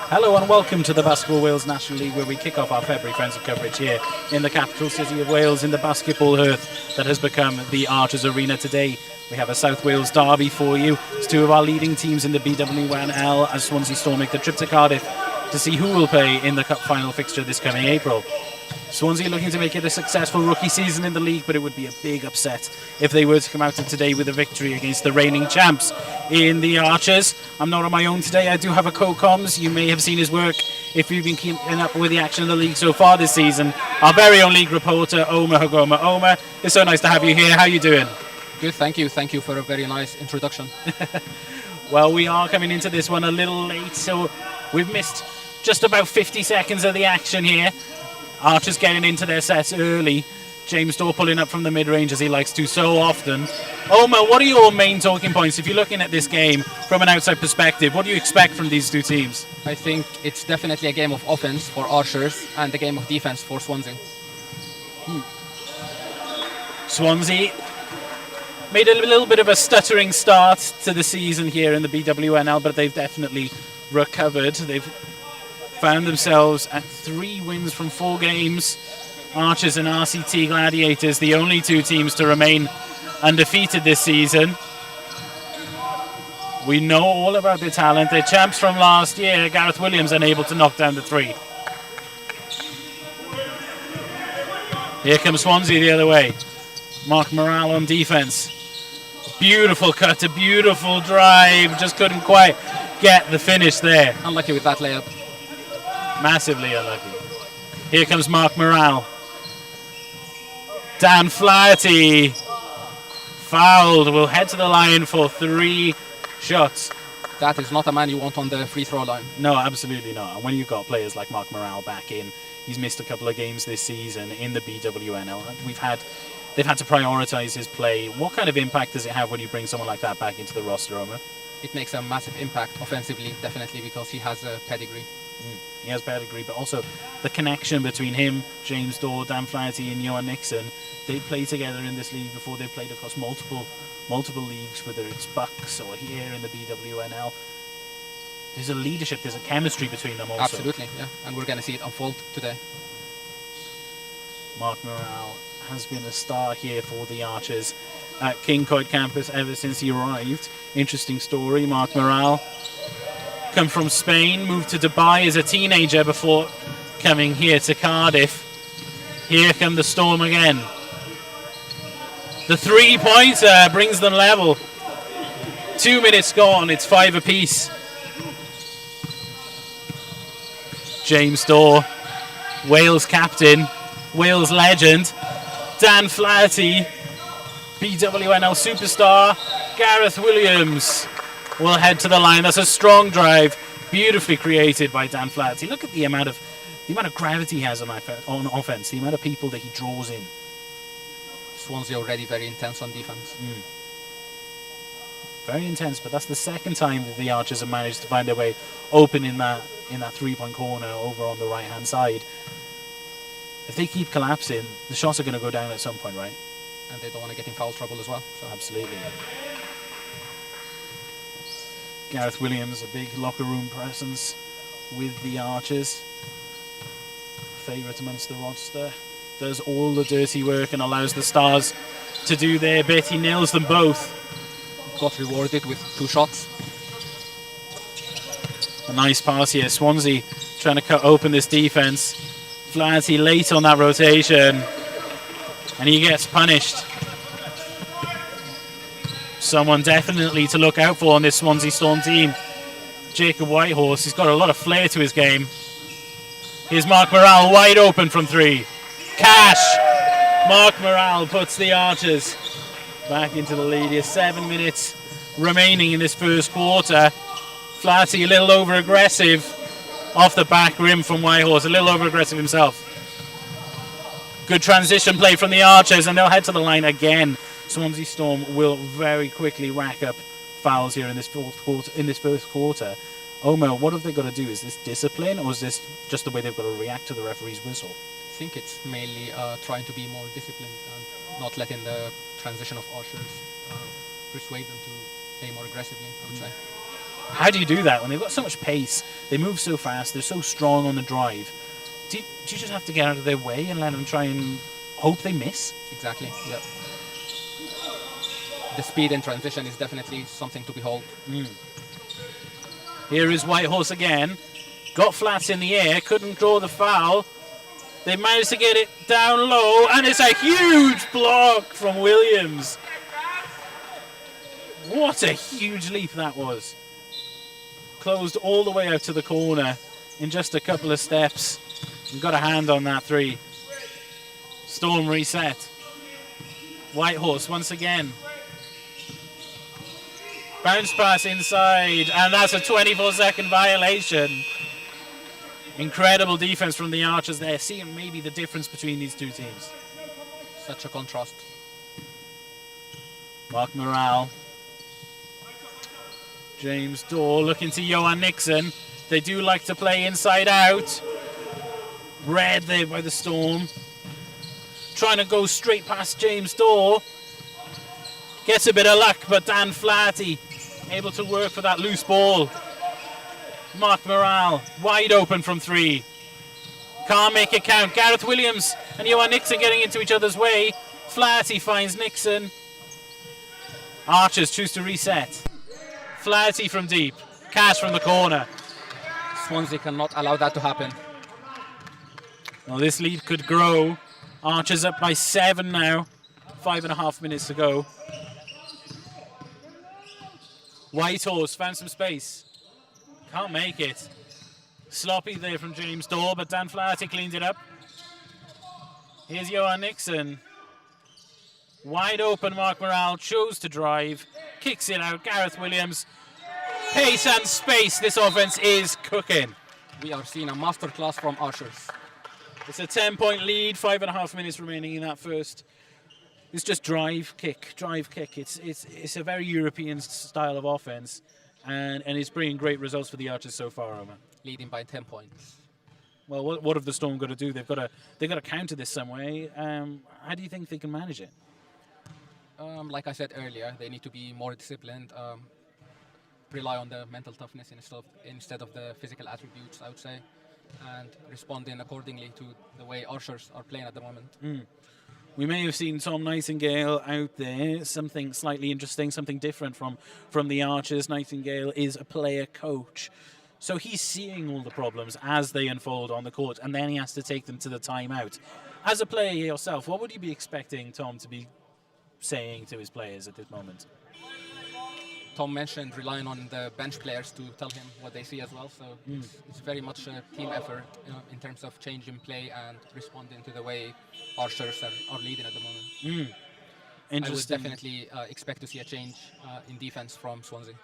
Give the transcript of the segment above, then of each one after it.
Hello and welcome to the Basketball Wales National League, where we kick off our February Frenzy coverage here in the capital city of Wales, in the basketball hearth that has become the Archers Arena. Today we have a South Wales derby for you. It's two of our leading teams in the BWNL as Swansea Storm make the trip to Cardiff to see who will play in the cup final fixture this coming April. Swansea looking to make it a successful rookie season in the league, but it would be a big upset if they were to come out of today with a victory against the reigning champs in the Archers. I'm not on my own today. I do have a co-coms. You may have seen his work if you've been keeping up with the action in the league so far this season. Our very own league reporter, Omer Hagoma. Omer, it's so nice to have you here. How are you doing? Good, thank you. Thank you for a very nice introduction. Well, we are coming into this one a little late, so we've missed just about 50 seconds of the action here. Archers getting into their sets early. James Dorr pulling up from the mid-range as he likes to so often. Omer, what are your main talking points if you're looking at this game from an outside perspective? What do you expect from these two teams? I think it's definitely a game of offense for Archers and a game of defense for Swansea. Swansea made a little bit of a stuttering start to the season here in the BWNL, but they've definitely recovered. They've found themselves at 3 wins from 4 games. Archers and RCT Gladiators, the only 2 teams to remain undefeated this season. We know all about their talent. They're champs from last year. Gareth Williams unable to knock down the 3. Here comes Swansea the other way. Mark Morale on defense. Beautiful cut, a beautiful drive. Just couldn't quite get the finish there. Unlucky with that layup. Massively unlucky. Here comes Mark Morale. Dan Flaherty fouled. Will head to the line for 3 shots. That is not a man you want on the free throw line. No, absolutely not. And when you've got players like Mark Morale back in, he's missed a couple of games this season in the BWNL. They've had to prioritise his play. What kind of impact does it have when you bring someone like that back into the roster, Omer? It makes a massive impact offensively, definitely, because he has a pedigree. He has pedigree, but also the connection between him, James Dorr, Dan Flaherty and Johan Nixon. They played together in this league before. They've played across multiple leagues, whether it's Bucks or here in the BWNL. There's a leadership, there's a chemistry between them also. Absolutely, yeah. And we're going to see it unfold today. Mark Morale has been a star here for the Archers at King Coit campus ever since he arrived. Interesting story. Mark Morale come from Spain, moved to Dubai as a teenager before coming here to Cardiff. Here come the Storm again. The 3-pointer brings them level. 2 minutes gone, it's 5 apiece. James Dorr, Wales captain, Wales legend. Dan Flaherty, BWNL superstar. Gareth Williams will head to the line. That's a strong drive, beautifully created by Dan Flaherty. Look at the amount of gravity he has on offense, the amount of people that he draws in. Swansea already very intense on defense. Very intense, but that's the second time that the Archers have managed to find their way open in that 3-point corner over on the right-hand side. If they keep collapsing, the shots are going to go down at some point, right? And they don't want to get in foul trouble as well. So. Absolutely. Gareth Williams, a big locker room presence with the Archers. Favourite amongst the roster. Does all the dirty work and allows the Stars to do their bit. He nails them both. Got rewarded with 2 shots. A nice pass here. Swansea trying to cut open this defence. Flaherty late on that rotation. And he gets punished. Someone definitely to look out for on this Swansea Storm team. Jacob Whitehorse, he's got a lot of flair to his game. Here's Mark Morale wide open from 3. Cash! Mark Morale puts the Archers back into the lead. Here's 7 minutes remaining in this first quarter. Flaherty a little over aggressive off the back rim from Whitehorse, a little over aggressive himself. Good transition play from the Archers, and they'll head to the line again. Swansea Storm will very quickly rack up fouls here in this first quarter. Omer, what have they got to do? Is this discipline, or is this just the way they've got to react to the referee's whistle? I think it's mainly trying to be more disciplined and not letting the transition of Archers persuade them to play more aggressively, I would say. How do you do that when they've got so much pace? They move so fast. They're so strong on the drive. Do you just have to get out of their way and let them try and hope they miss? Exactly. Yep. The speed in transition is definitely something to behold. Here is Whitehorse again. Got flats in the air. Couldn't draw the foul. They managed to get it down low, and it's a huge block from Williams. What a huge leap that was. Closed all the way out to the corner in just a couple of steps and got a hand on that three. Storm reset. Whitehorse once again. Bounce pass inside, and that's a 24-second violation. Incredible defense from the Archers there, seeing maybe the difference between these two teams. Such a contrast. Mark Morale. James Dorr looking to Johan Nixon. They do like to play inside out. Read there by the Storm. Trying to go straight past James Dorr. Gets a bit of luck, but Dan Flaherty able to work for that loose ball. Mark Morale wide open from three. Can't make it count. Gareth Williams and Johan Nixon getting into each other's way. Flaherty finds Nixon. Archers choose to reset. Flaherty from deep. Cash from the corner. Swansea cannot allow that to happen. Well, this lead could grow. Archers up by 7 now. 5.5 minutes to go. Whitehorse found some space. Can't make it. Sloppy there from James Dorr, but Dan Flaherty cleaned it up. Here's Johan Nixon. Wide open, Mark Morale chose to drive. Kicks it out, Gareth Williams. Pace and space, this offense is cooking. We are seeing a masterclass from Archers. It's a 10-point lead, 5.5 minutes remaining in that first. It's just drive, kick, drive, kick. It's a very European style of offense, and it's bringing great results for the Archers so far, Omar. Leading by 10 points. Well, what have the Storm got to do? They've got to counter this some way. How do you think they can manage it? Like I said earlier, they need to be more disciplined, rely on the mental toughness instead of the physical attributes, I would say, and responding accordingly to the way Archers are playing at the moment. We may have seen Tom Nightingale out there, something slightly interesting, something different from the Archers. Nightingale is a player coach. So he's seeing all the problems as they unfold on the court, and then he has to take them to the timeout. As a player yourself, what would you be expecting Tom to be saying to his players at this moment? Tom mentioned relying on the bench players to tell him what they see as well, so it's very much a team effort in terms of changing play and responding to the way Archers are leading at the moment. I would definitely expect to see a change in defense from Swansea.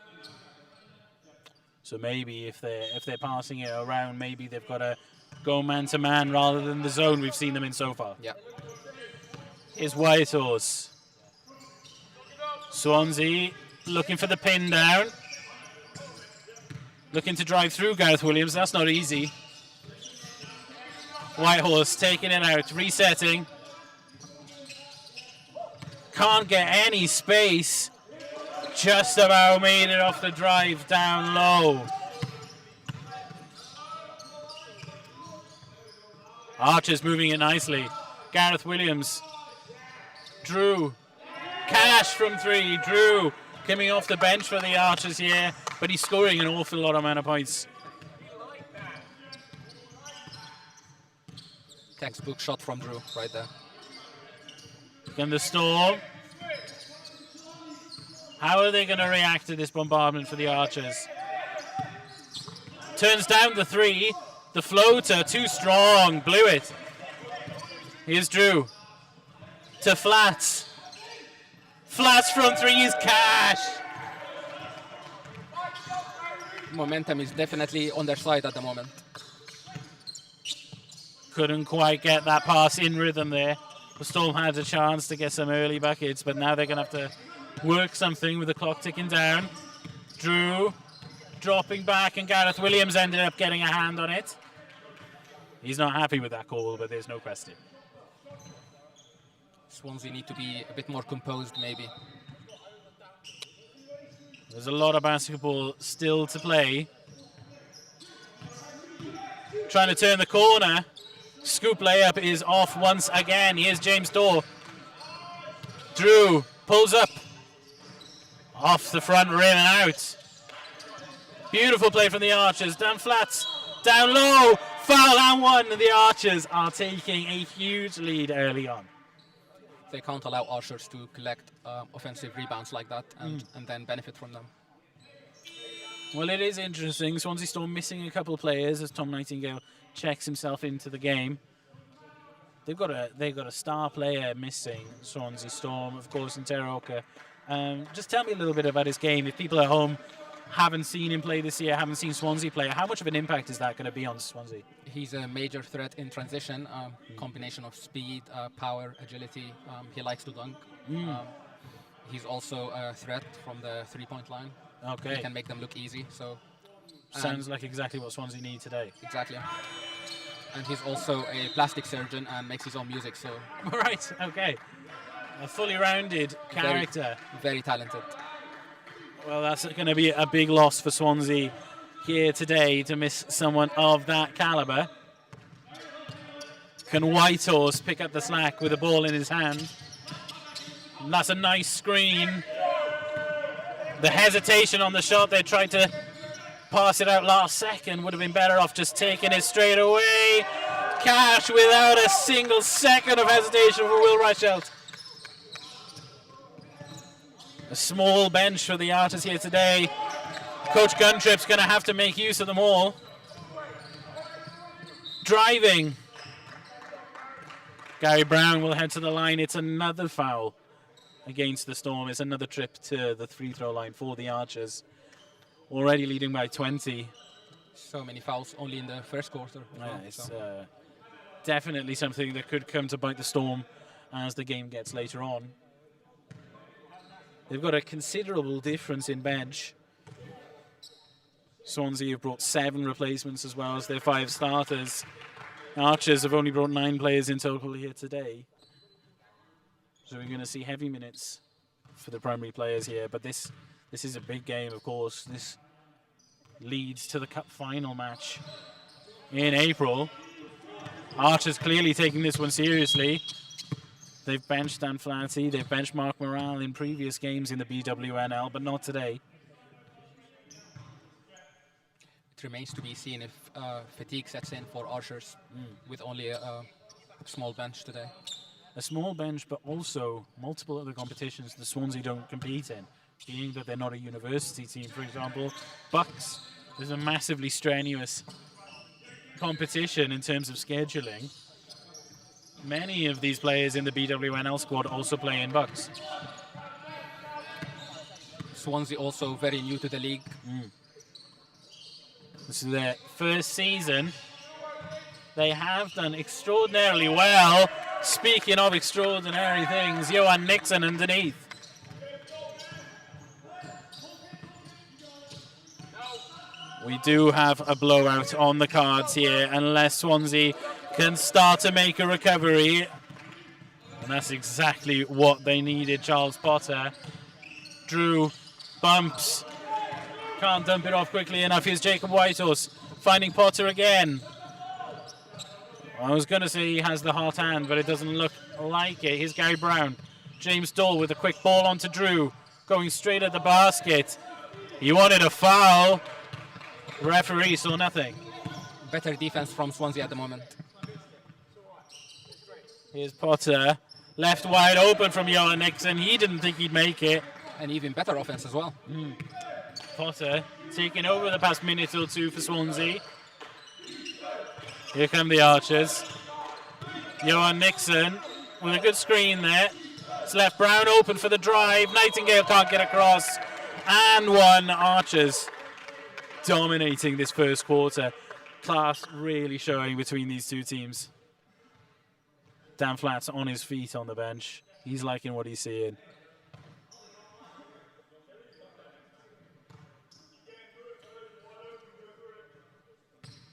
So maybe if they're passing it around, maybe they've got to go man-to-man rather than the zone we've seen them in so far. Yeah. Here's Whitehorse. Swansea looking for the pin down. Looking to drive through Gareth Williams. That's not easy. Whitehorse taking it out, resetting. Can't get any space. Just about made it off the drive down low. Archers moving it nicely. Gareth Williams. Drew. Cash from three. Drew coming off the bench for the Archers here, but he's scoring an awful lot amount of points. Textbook shot from Drew right there. And the Storm. How are they going to react to this bombardment for the Archers? Turns down the three. The floater, too strong. Blew it. Here's Drew. To Flats. Flats from three is Cash. Momentum is definitely on their side at the moment. Couldn't quite get that pass in rhythm there. The Storm had a chance to get some early buckets, but now they're going to have to work something with the clock ticking down. Drew dropping back, and Gareth Williams ended up getting a hand on it. He's not happy with that call, but there's no question. Swansea need to be a bit more composed, maybe. There's a lot of basketball still to play. Trying to turn the corner. Scoop layup is off once again. Here's James Dorr. Drew pulls up. Off the front rim and out. Beautiful play from the Archers. Down flats. Down low. Foul and one. The Archers are taking a huge lead early on. They can't allow Archers to collect offensive rebounds like that and then benefit from them. Well, it is interesting. Swansea Storm missing a couple of players as Tom Nightingale checks himself into the game. They've got a star player missing. Swansea Storm, of course, in Teroka. Just tell me a little bit about his game. If people at home haven't seen him play this year, haven't seen Swansea play, how much of an impact is that going to be on Swansea? He's a major threat in transition. Combination of speed, power, agility. He likes to dunk. He's also a threat from the three-point line. Okay. He can make them look easy. So sounds like exactly what Swansea need today. Exactly. And he's also a plastic surgeon and makes his own music. So right. Okay. A fully rounded character. Very talented. Well, that's going to be a big loss for Swansea here today to miss someone of that caliber. Can Whitehorse pick up the slack with the ball in his hand? And that's a nice screen. The hesitation on the shot, they tried to pass it out last second, would have been better off just taking it straight away. Cash without a single second of hesitation for Will Reichelt. A small bench for the Archers here today. Coach Guntrip's going to have to make use of them all. Driving. Gary Brown will head to the line. It's another foul against the Storm. It's another trip to the free throw line for the Archers. Already leading by 20. So many fouls only in the first quarter. Yeah, it's definitely something that could come to bite the Storm as the game gets later on. They've got a considerable difference in bench. Swansea have brought 7 replacements as well as their 5 starters. Archers have only brought 9 players in total here today. So we're going to see heavy minutes for the primary players here. But this is a big game, of course. This leads to the Cup final match in April. Archers clearly taking this one seriously. They've benched Dan Flaherty, they've benched Mark Morale in previous games in the BWNL, but not today. It remains to be seen if fatigue sets in for Archers with only a small bench today. A small bench, but also multiple other competitions the Swansea don't compete in, being that they're not a university team, for example. Bucks, there's a massively strenuous competition in terms of scheduling. Many of these players in the BWNL squad also play in Bucks. Swansea also very new to the league. This is their first season. They have done extraordinarily well. Speaking of extraordinary things, Johan Nixon underneath. We do have a blowout on the cards here unless Swansea can start to make a recovery. And that's exactly what they needed. Charles Potter. Drew bumps. Can't dump it off quickly enough. Here's Jacob Whitehorse finding Potter again. I was going to say he has the hot hand, but it doesn't look like it. Here's Gary Brown. James Dole with a quick ball onto Drew. Going straight at the basket. He wanted a foul. Referee saw nothing. Better defense from Swansea at the moment. Here's Potter. Left wide open from Johan Nixon. He didn't think he'd make it. And even better offense as well. Potter taking over the past minute or two for Swansea. Here come the Archers. Johan Nixon with a good screen there. It's left Brown open for the drive. Nightingale can't get across. And one. Archers dominating this first quarter. Class really showing between these two teams. Dan Flat's on his feet on the bench. He's liking what he's seeing.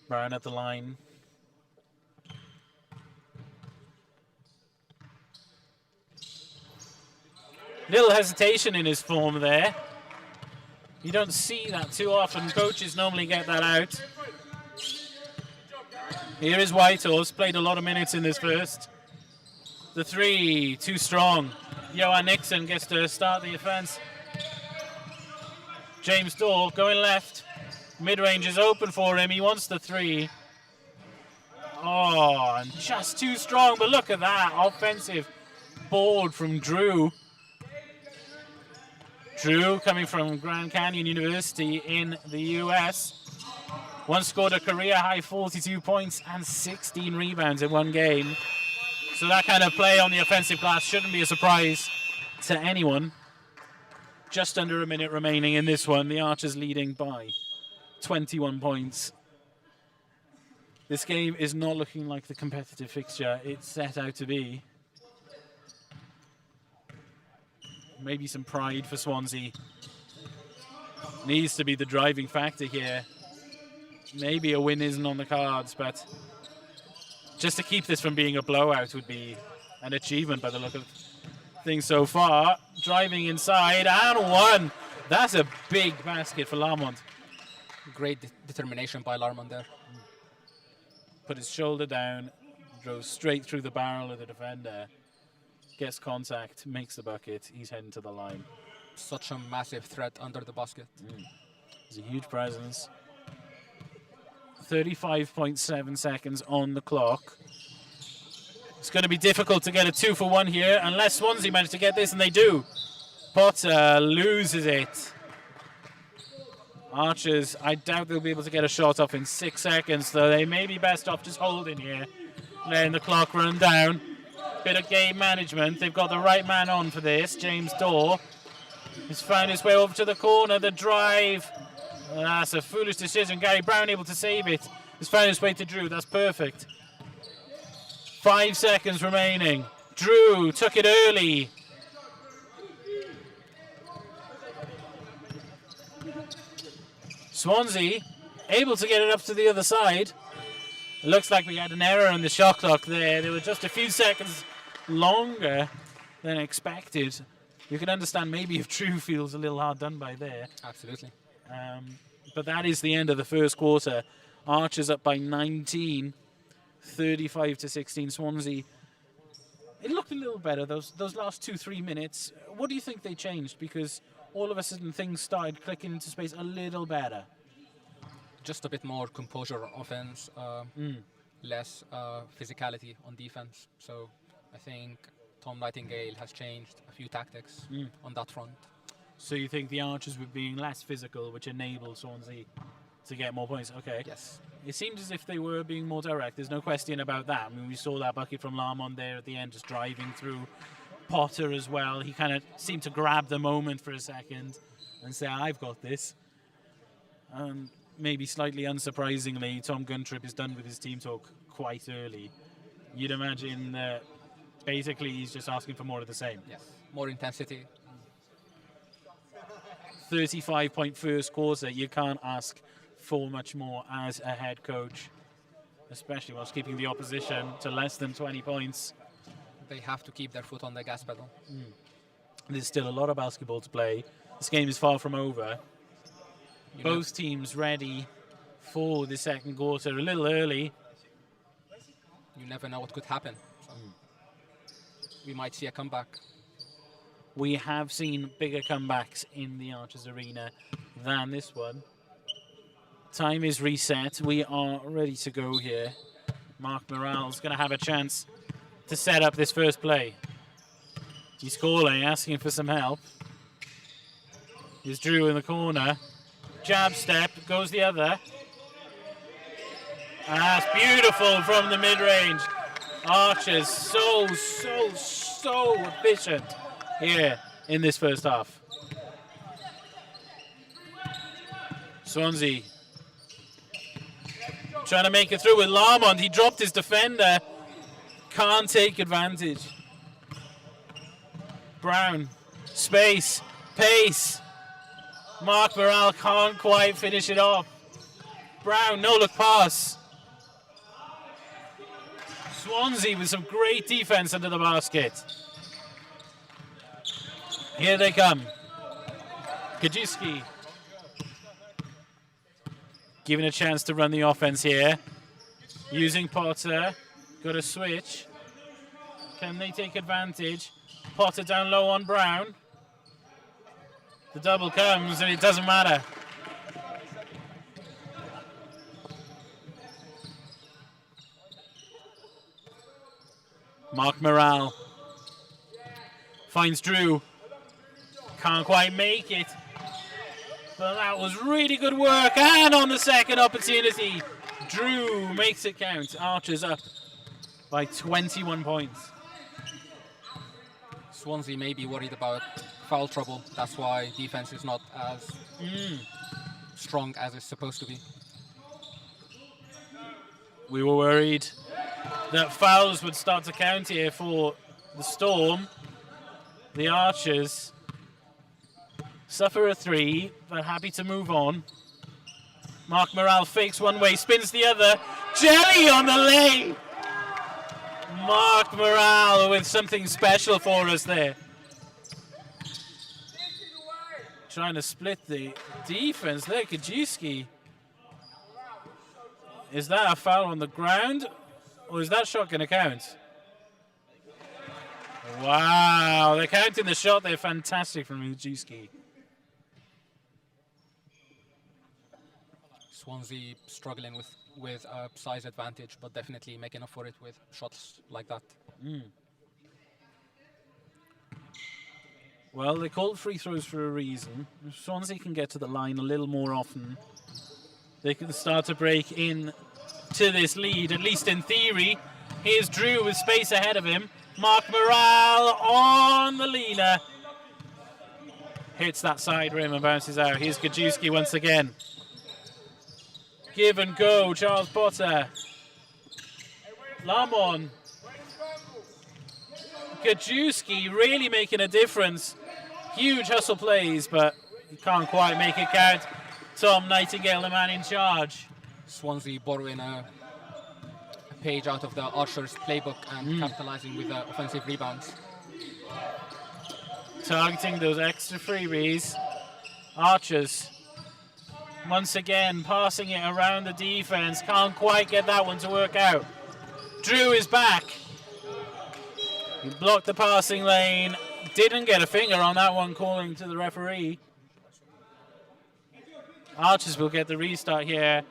Brown at the line. Little hesitation in his form there. You don't see that too often. Coaches normally get that out. Here is Whitehorse, played a lot of minutes in this first. The three, too strong. Johan Nixon gets to start the offense. James Dorr going left. Mid-range is open for him. He wants the three. Oh, and just too strong. But look at that offensive board from Drew. Drew, coming from Grand Canyon University in the US, once scored a career-high 42 points and 16 rebounds in one game. So that kind of play on the offensive glass shouldn't be a surprise to anyone. Just under a minute remaining in this one. The Archers leading by 21 points. This game is not looking like the competitive fixture it's set out to be. Maybe some pride for Swansea. Needs to be the driving factor here. Maybe a win isn't on the cards, but just to keep this from being a blowout would be an achievement by the look of things so far. Driving inside and one. That's a big basket for Lamont. Great determination by Larmont there. Put his shoulder down, drove straight through the barrel of the defender. Gets contact, makes the bucket. He's heading to the line. Such a massive threat under the basket. He's a huge presence. 35.7 seconds on the clock. It's going to be difficult to get a 2-for-1 here unless Swansea manage to get this, and they do. Potter loses it. Archers, I doubt they'll be able to get a shot off in 6 seconds, so they may be best off just holding here, letting the clock run down. Bit of game management. They've got the right man on for this. James Dorr has found his way over to the corner. The drive. That's a foolish decision. Gary Brown able to save it. Has found his way to Drew. That's perfect. 5 seconds remaining. Drew took it early. Swansea able to get it up to the other side. It looks like we had an error in the shot clock there. They were just a few seconds longer than expected. You can understand maybe if Drew feels a little hard done by there. Absolutely. But that is the end of the first quarter. Archers up by 19, 35-16. Swansea. It looked a little better those last 2-3 minutes. What do you think they changed? Because all of a sudden things started clicking into space a little better. Just a bit more composure on offense, less physicality on defense. So I think Tom Nightingale has changed a few tactics on that front. So you think the Archers were being less physical, which enabled Swansea to get more points? Okay. Yes. It seemed as if they were being more direct. There's no question about that. I mean, we saw that bucket from Larmont there at the end, just driving through. Potter as well. He kind of seemed to grab the moment for a second and say, I've got this. Maybe slightly unsurprisingly, Tom Guntrip is done with his team talk quite early. You'd imagine that basically he's just asking for more of the same. Yes, more intensity. 35-point first quarter. You can't ask for much more as a head coach, especially whilst keeping the opposition to less than 20 points. They have to keep their foot on the gas pedal. There's still a lot of basketball to play. This game is far from over. Both teams ready for the second quarter a little early. You never know what could happen. So we might see a comeback. We have seen bigger comebacks in the Archers arena than this one. Time is reset. We are ready to go here. Mark Morale's going to have a chance to set up this first play. He's calling, asking for some help. Here's Drew in the corner. Jab step, goes the other. And that's beautiful from the mid-range. Archers so efficient here in this first half. Swansea trying to make it through with Larmont. He dropped his defender. Can't take advantage. Brown, space, pace. Mark Morale can't quite finish it off. Brown, no-look pass. Swansea with some great defense under the basket. Here they come. Kajiski given a chance to run the offense here. Using Potter. Got a switch. Can they take advantage? Potter down low on Brown. The double comes and it doesn't matter. Mark Morale finds Drew. Can't quite make it. But that was really good work. And on the second opportunity, Drew makes it count. Archers up by 21 points. Swansea may be worried about foul trouble. That's why defense is not as strong as it's supposed to be. We were worried that fouls would start to count here for the Storm. The Archers suffer a 3, but happy to move on. Mark Morale fakes one way, spins the other. Jelly on the lane! Mark Morale with something special for us there. Trying to split the defense there, Kajewski. Is that a foul on the ground? Or is that shot going to count? Wow, they're counting the shot there. Fantastic from Kajewski. Swansea struggling with a size advantage, but definitely making up for it with shots like that. Well, they called free throws for a reason. If Swansea can get to the line a little more often, they can start to break in to this lead, at least in theory. Here's Drew with space ahead of him. Mark Morale on the leaner. Hits that side rim and bounces out. Here's Kajewski once again. Give and go, Charles Potter. Lamon. Kajewski really making a difference. Huge hustle plays, but he can't quite make it count. Tom Nightingale, the man in charge. Swansea borrowing a page out of the Archers playbook and capitalizing with the offensive rebounds. Targeting those extra freebies. Archers once again passing it around the defense. Can't quite get that one to work out. Drew is back. He blocked the passing lane. Didn't get a finger on that one, calling to the referee. Archers will get the restart here.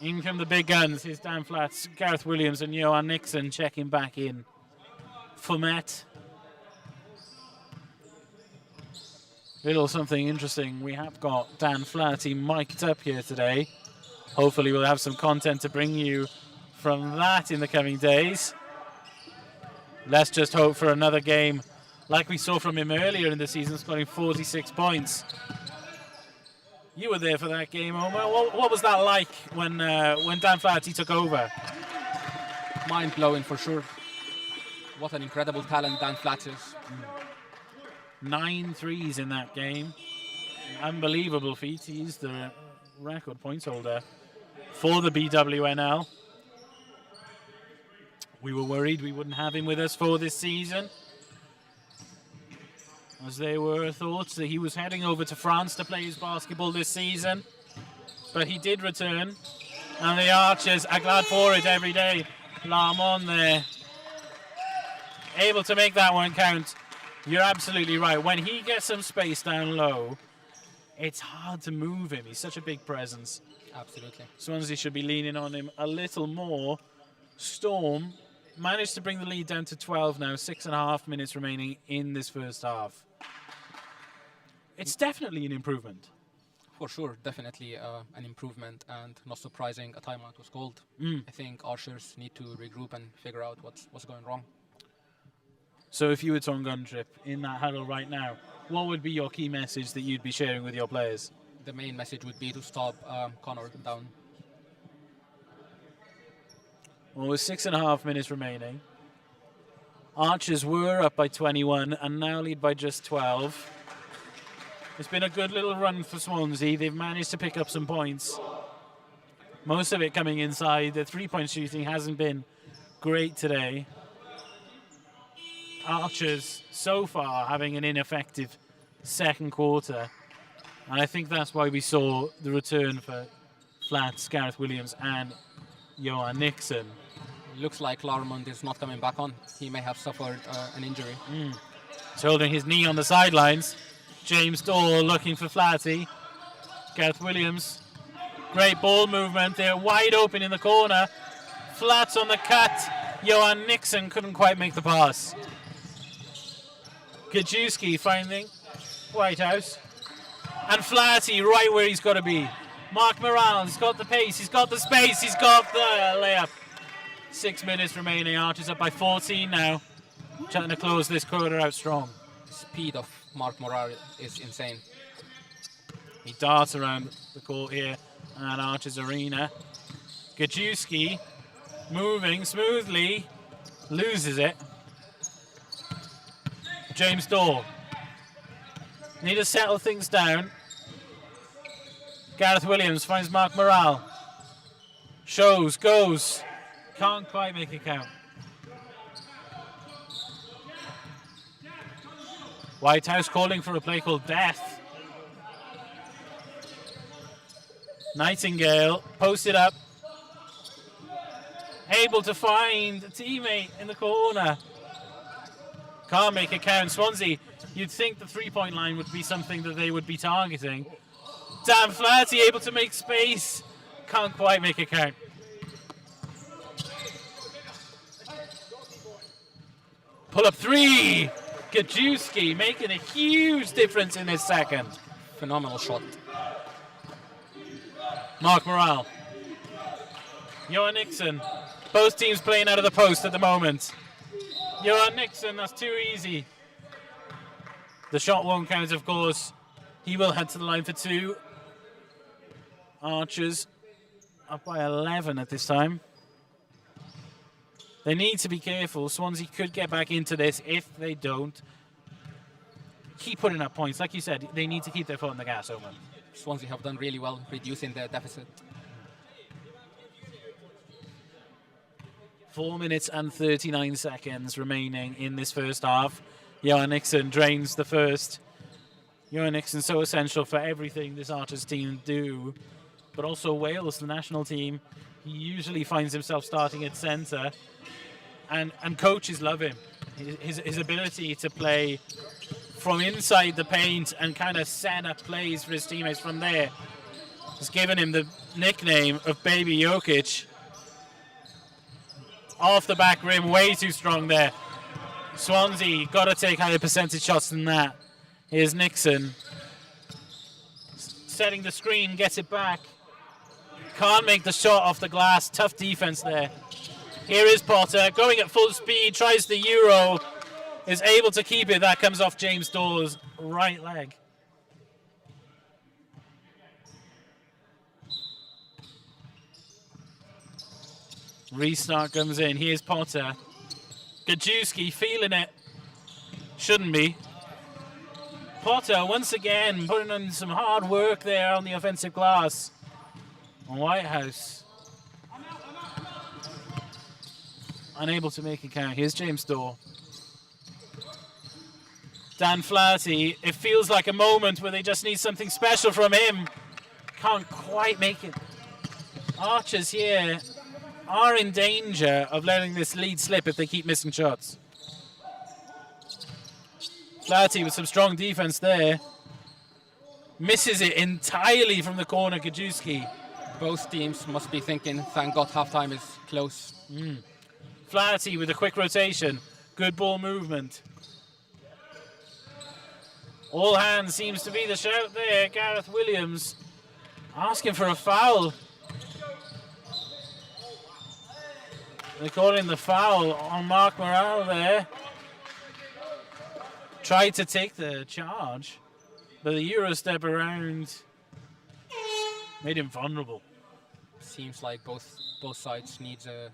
In from the big guns. Here's Dan Flats, Gareth Williams and Johan Nixon checking back in for Met. Little something interesting. We have got Dan Flaherty mic'd up here today. Hopefully we'll have some content to bring you from that in the coming days. Let's just hope for another game like we saw from him earlier in the season, scoring 46 points. You were there for that game, Omar. What was that like when Dan Flaherty took over? Mind-blowing for sure. What an incredible talent Dan Flaherty is. 9 threes in that game. Unbelievable feat. He's the record points holder for the BWNL. We were worried we wouldn't have him with us for this season, as there were thoughts that he was heading over to France to play his basketball this season. But he did return, and the Archers are glad for it every day. Lamon there, able to make that one count. You're absolutely right. When he gets some space down low, it's hard to move him. He's such a big presence. Absolutely. Swansea should be leaning on him a little more. Storm managed to bring the lead down to 12 now, 6.5 minutes remaining in this first half. It's definitely an improvement. For sure, definitely an improvement, and not surprising, a timeout was called. I think Archers need to regroup and figure out what's going wrong. So if you were Tom Guntrip in that huddle right now, what would be your key message that you'd be sharing with your players? The main message would be to stop Connor down. Well, with 6.5 minutes remaining, Archers were up by 21 and now lead by just 12. It's been a good little run for Swansea. They've managed to pick up some points. Most of it coming inside. The three-point shooting hasn't been great today. Archers, so far, having an ineffective second quarter. And I think that's why we saw the return for Flats, Gareth Williams, and Johan Nixon. Looks like Larmond is not coming back on. He may have suffered an injury. He's holding his knee on the sidelines. James Dorr looking for Flaherty. Gareth Williams. Great ball movement. They're wide open in the corner. Flats on the cut. Johan Nixon couldn't quite make the pass. Gajewski finding Whitehouse. And Flaherty right where he's got to be. Mark Morale, he's got the pace, he's got the space, he's got the layup. 6 minutes remaining. Archers up by 14 now. Trying to close this quarter out strong. Speed of Mark Morale is insane. He darts around the court here at Archers Arena. Gajewski moving smoothly, loses it. James Dorr. Need to settle things down. Gareth Williams finds Mark Morale. Shows, goes. Can't quite make it count. Whitehouse calling for a play called Death. Nightingale posted up. Able to find a teammate in the corner. Can't make it count. Swansea, you'd think the three-point line would be something that they would be targeting. Dan Flaherty able to make space. Can't quite make it count. Pull up three. Gajewski making a huge difference in his second. Phenomenal shot. Mark Morale. Johan Nixon. Both teams playing out of the post at the moment. Johan Nixon, that's too easy. The shot won't count, of course. He will head to the line for two. Archers up by 11 at this time. They need to be careful. Swansea could get back into this. If they don't, keep putting up points. Like you said, they need to keep their foot on the gas, Oman. Swansea have done really well reducing their deficit. 4 minutes and 39 seconds remaining in this first half. Johan Nixon drains the first. Johan Nixon so essential for everything this Archers team do. But also Wales, the national team, he usually finds himself starting at centre. And coaches love him. His ability to play from inside the paint and kind of set up plays for his teammates from there has given him the nickname of Baby Jokic. Off the back rim, way too strong there. Swansea got to take higher percentage shots than that. Here's Nixon. Setting the screen, gets it back. Can't make the shot off the glass. Tough defense there. Here is Potter, going at full speed, tries the Euro. Is able to keep it. That comes off James Dorr's right leg. Restart comes in. Here's Potter. Gajewski feeling it. Shouldn't be. Potter once again putting in some hard work there on the offensive glass. Whitehouse. Unable to make it count. Here's James Dorr. Dan Flaherty. It feels like a moment where they just need something special from him. Can't quite make it. Archers here are in danger of letting this lead slip if they keep missing shots. Flaherty with some strong defense there. Misses it entirely from the corner, Gajewski. Both teams must be thinking, thank God halftime is close. Flaherty with a quick rotation. Good ball movement. All hands seems to be the shout there. Gareth Williams asking for a foul. They're calling the foul on Mark Morale there. Tried to take the charge, but the Euro step around made him vulnerable. Seems like both sides need a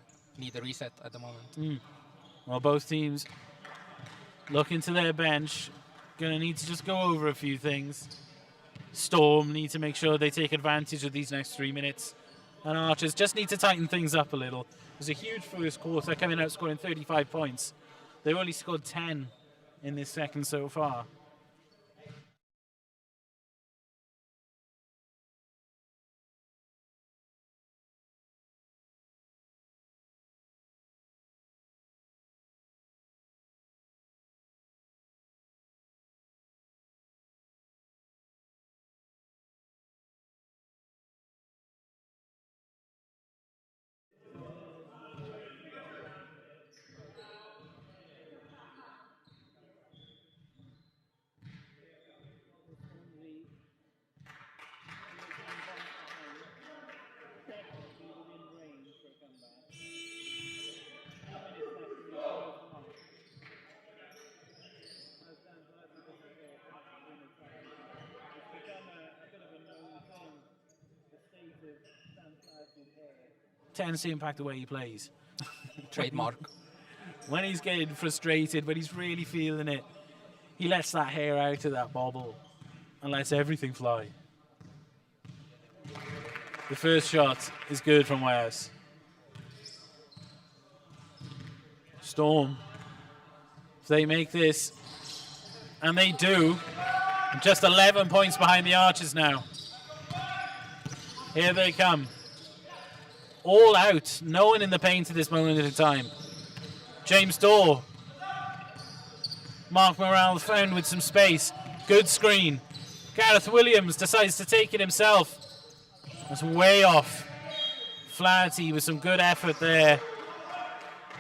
reset at the moment. Well, both teams looking to their bench. Gonna need to just go over a few things. Storm need to make sure they take advantage of these next 3 minutes. And Archers just need to tighten things up a little. It was a huge first quarter, coming out scoring 35 points. They've only scored 10 in this second so far. tends to impact the way he plays. Trademark. When he's getting frustrated, when he's really feeling it, he lets that hair out of that bobble and lets everything fly. The first shot is good from Whitehouse. Storm, if they make this, and they do, just 11 points behind the Archers now. Here they come. All out, no one in the paint at this moment in time. James Dorr. Mark Morale found with some space. Good screen. Gareth Williams decides to take it himself. That's way off. Flaherty with some good effort there.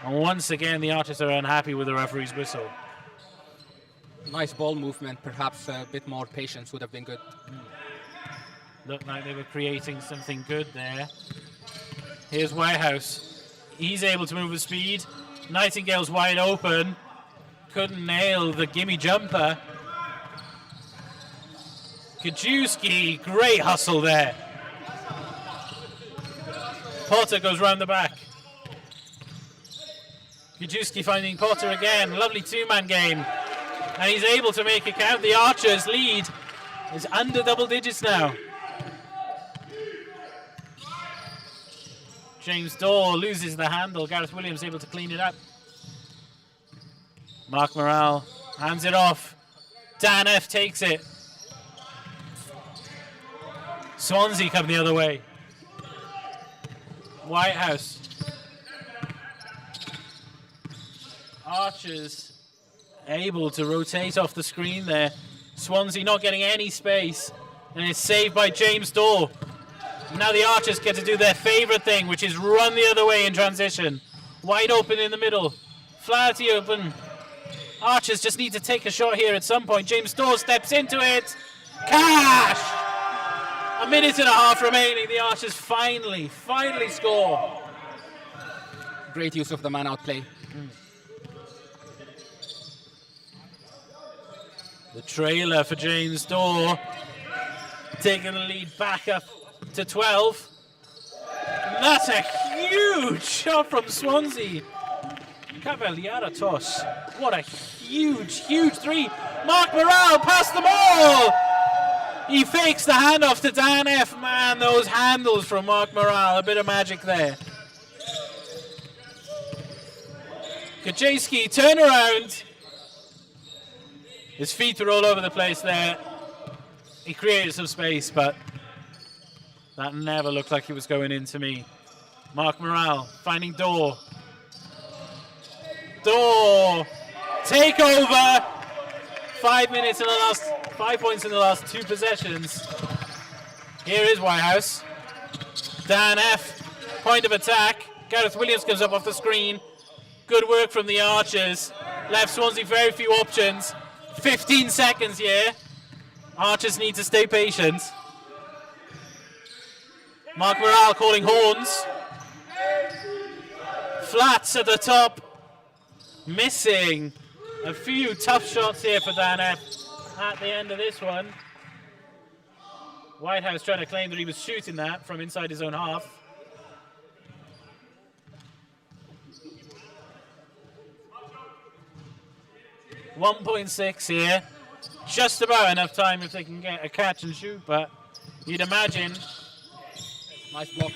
And once again, the Archers are unhappy with the referee's whistle. Nice ball movement. Perhaps a bit more patience would have been good. Looked like they were creating something good there. Here's Whitehouse. He's able to move with speed. Nightingale's wide open. Couldn't nail the gimme jumper. Kajewski, great hustle there. Potter goes round the back. Kajewski finding Potter again. Lovely two-man game. And he's able to make it count. The Archers' lead is under double digits now. James Dorr loses the handle. Gareth Williams able to clean it up. Mark Morale hands it off. Dan F takes it. Swansea come the other way. Whitehouse. Archers able to rotate off the screen there. Swansea not getting any space. And it's saved by James Dorr. Now the Archers get to do their favourite thing, which is run the other way in transition. Wide open in the middle. Flaherty open. Archers just need to take a shot here at some point. James Dorr steps into it. Cash! A minute and a half remaining. The Archers finally score. Great use of the man-out play. The trailer for James Dorr. Taking the lead back up to 12. And that's a huge shot from Swansea. Cavaliera toss. What a huge three. Mark Morale past them all. He fakes the handoff to Dan F. Man, those handles from Mark Morale. A bit of magic there. Kajewski, turn around. His feet were all over the place there. He created some space, but that never looked like it was going into me. Mark Morale finding Dorr. Dorr, take over. 5 points in the last two possessions. Here is Whitehouse. Dan F, point of attack. Gareth Williams comes up off the screen. Good work from the Archers. Left Swansea very few options. 15 seconds here. Archers need to stay patient. Mark Morale calling horns. Flats at the top. Missing a few tough shots here for Dan F at the end of this one. Whitehouse trying to claim that he was shooting that from inside his own half. .6 here. Just about enough time if they can get a catch and shoot, but you'd imagine. Nice block.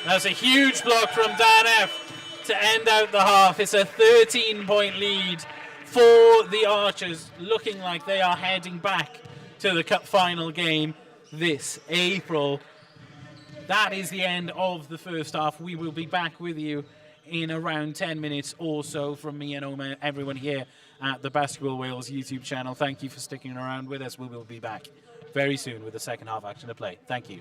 That's a huge block from Dan F to end out the half. It's a 13-point lead for the Archers, looking like they are heading back to the Cup final game this April. That is the end of the first half. We will be back with you in around 10 minutes or so. From me and Omar, everyone here at the Basketball Wales YouTube channel, thank you for sticking around with us. We will be back very soon with the second half action to play. Thank you.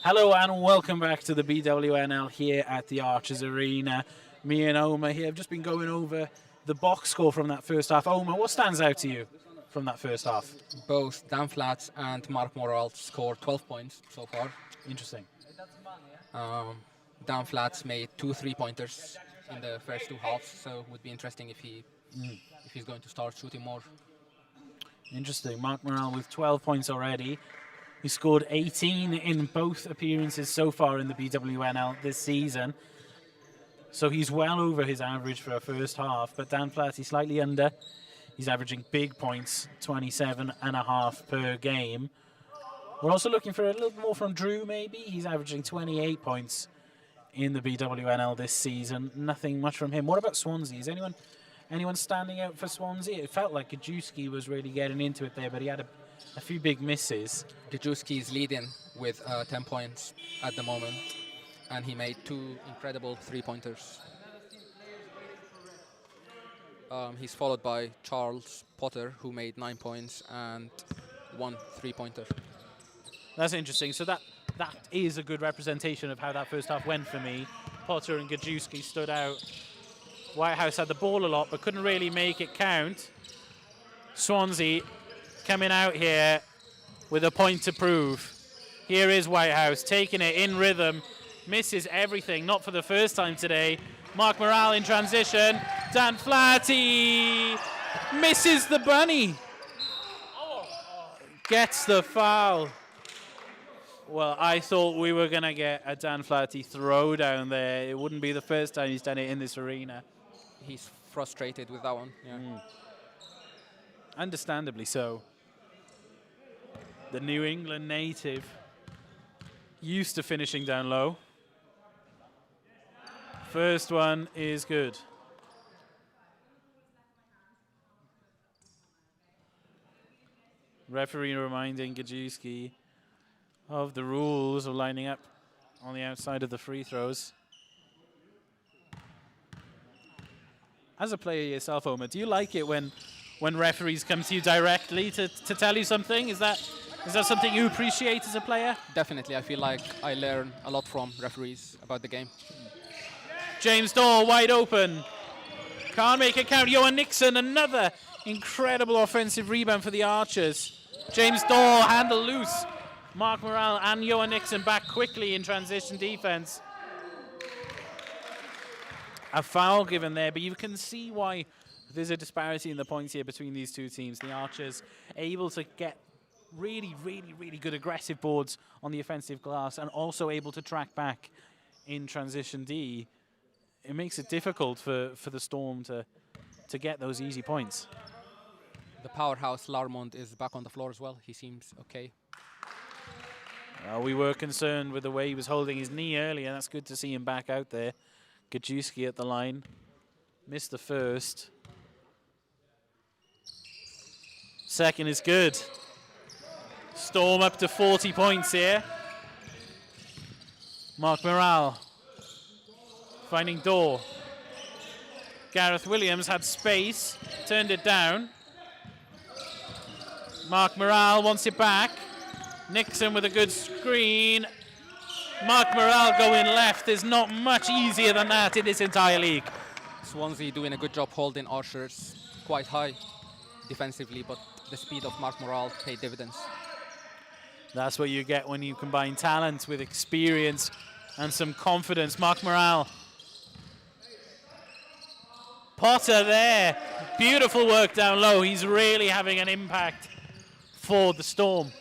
Hello and welcome back to the BWNL here at the Archers Arena. Me and Omar here have just been going over the box score from that first half. Omar, what stands out to you from that first half? Both Dan Flats and Mark Morrell scored 12 points so far. Interesting. Dan Flats made 2 3-pointers in the first 2 halves, so it would be interesting if he's going to start shooting more. Interesting. Mark Morrell with 12 points already. He scored 18 in both appearances so far in the BWNL this season. So he's well over his average for a first half. But Dan Platt, he's slightly under. He's averaging big points, 27.5 per game. We're also looking for a little more from Drew, maybe. He's averaging 28 points in the BWNL this season. Nothing much from him. What about Swansea? Is anyone standing out for Swansea? It felt like Gajewski was really getting into it there, but he had a few big misses. Gajewski is leading with 10 points at the moment, and he made 2 incredible 3-pointers. He's followed by Charles Potter, who made 9 points and 1 3-pointer. That's interesting. So that is a good representation of how that first half went for me. Potter and Gajewski stood out. Whitehouse had the ball a lot, but couldn't really make it count. Swansea coming out here with a point to prove. Here is Whitehouse taking it in rhythm, misses everything, not for the first time today. Mark Morrell in transition. Dan Flaherty misses the bunny. Gets the foul. Well, I thought we were going to get a Dan Flaherty throwdown there. It wouldn't be the first time he's done it in this arena. He's frustrated with that one. Yeah. Understandably so. The New England native, used to finishing down low. First one is good. Referee reminding Gajewski of the rules of lining up on the outside of the free throws. As a player yourself, Omar, do you like it when referees come to you directly to tell you something? Is that something you appreciate as a player? Definitely. I feel like I learn a lot from referees about the game. James Daw wide open. Can't make it count. Johan Nixon, another incredible offensive rebound for the Archers. James Daw, handle loose. Mark Morrell and Johan Nixon back quickly in transition defense. A foul given there, but you can see why there's a disparity in the points here between these two teams. The Archers able to get really, really, really good aggressive boards on the offensive glass and also able to track back in transition D. It makes it difficult for the Storm to get those easy points. The powerhouse Larmont is back on the floor as well. He seems okay. We were concerned with the way he was holding his knee earlier. That's good to see him back out there. Gajewski at the line. Missed the first. Second is good. Storm up to 40 points here. Mark Morrell finding Daw. Gareth Williams had space, turned it down. Mark Morrell wants it back. Nixon with a good screen. Mark Morrell going left. There's not much easier than that in this entire league. Swansea doing a good job holding Archers quite high defensively, but the speed of Mark Morrell paid dividends. That's what you get when you combine talent with experience and some confidence. Mark Morrell. Potter there. Beautiful work down low. He's really having an impact for the Storm.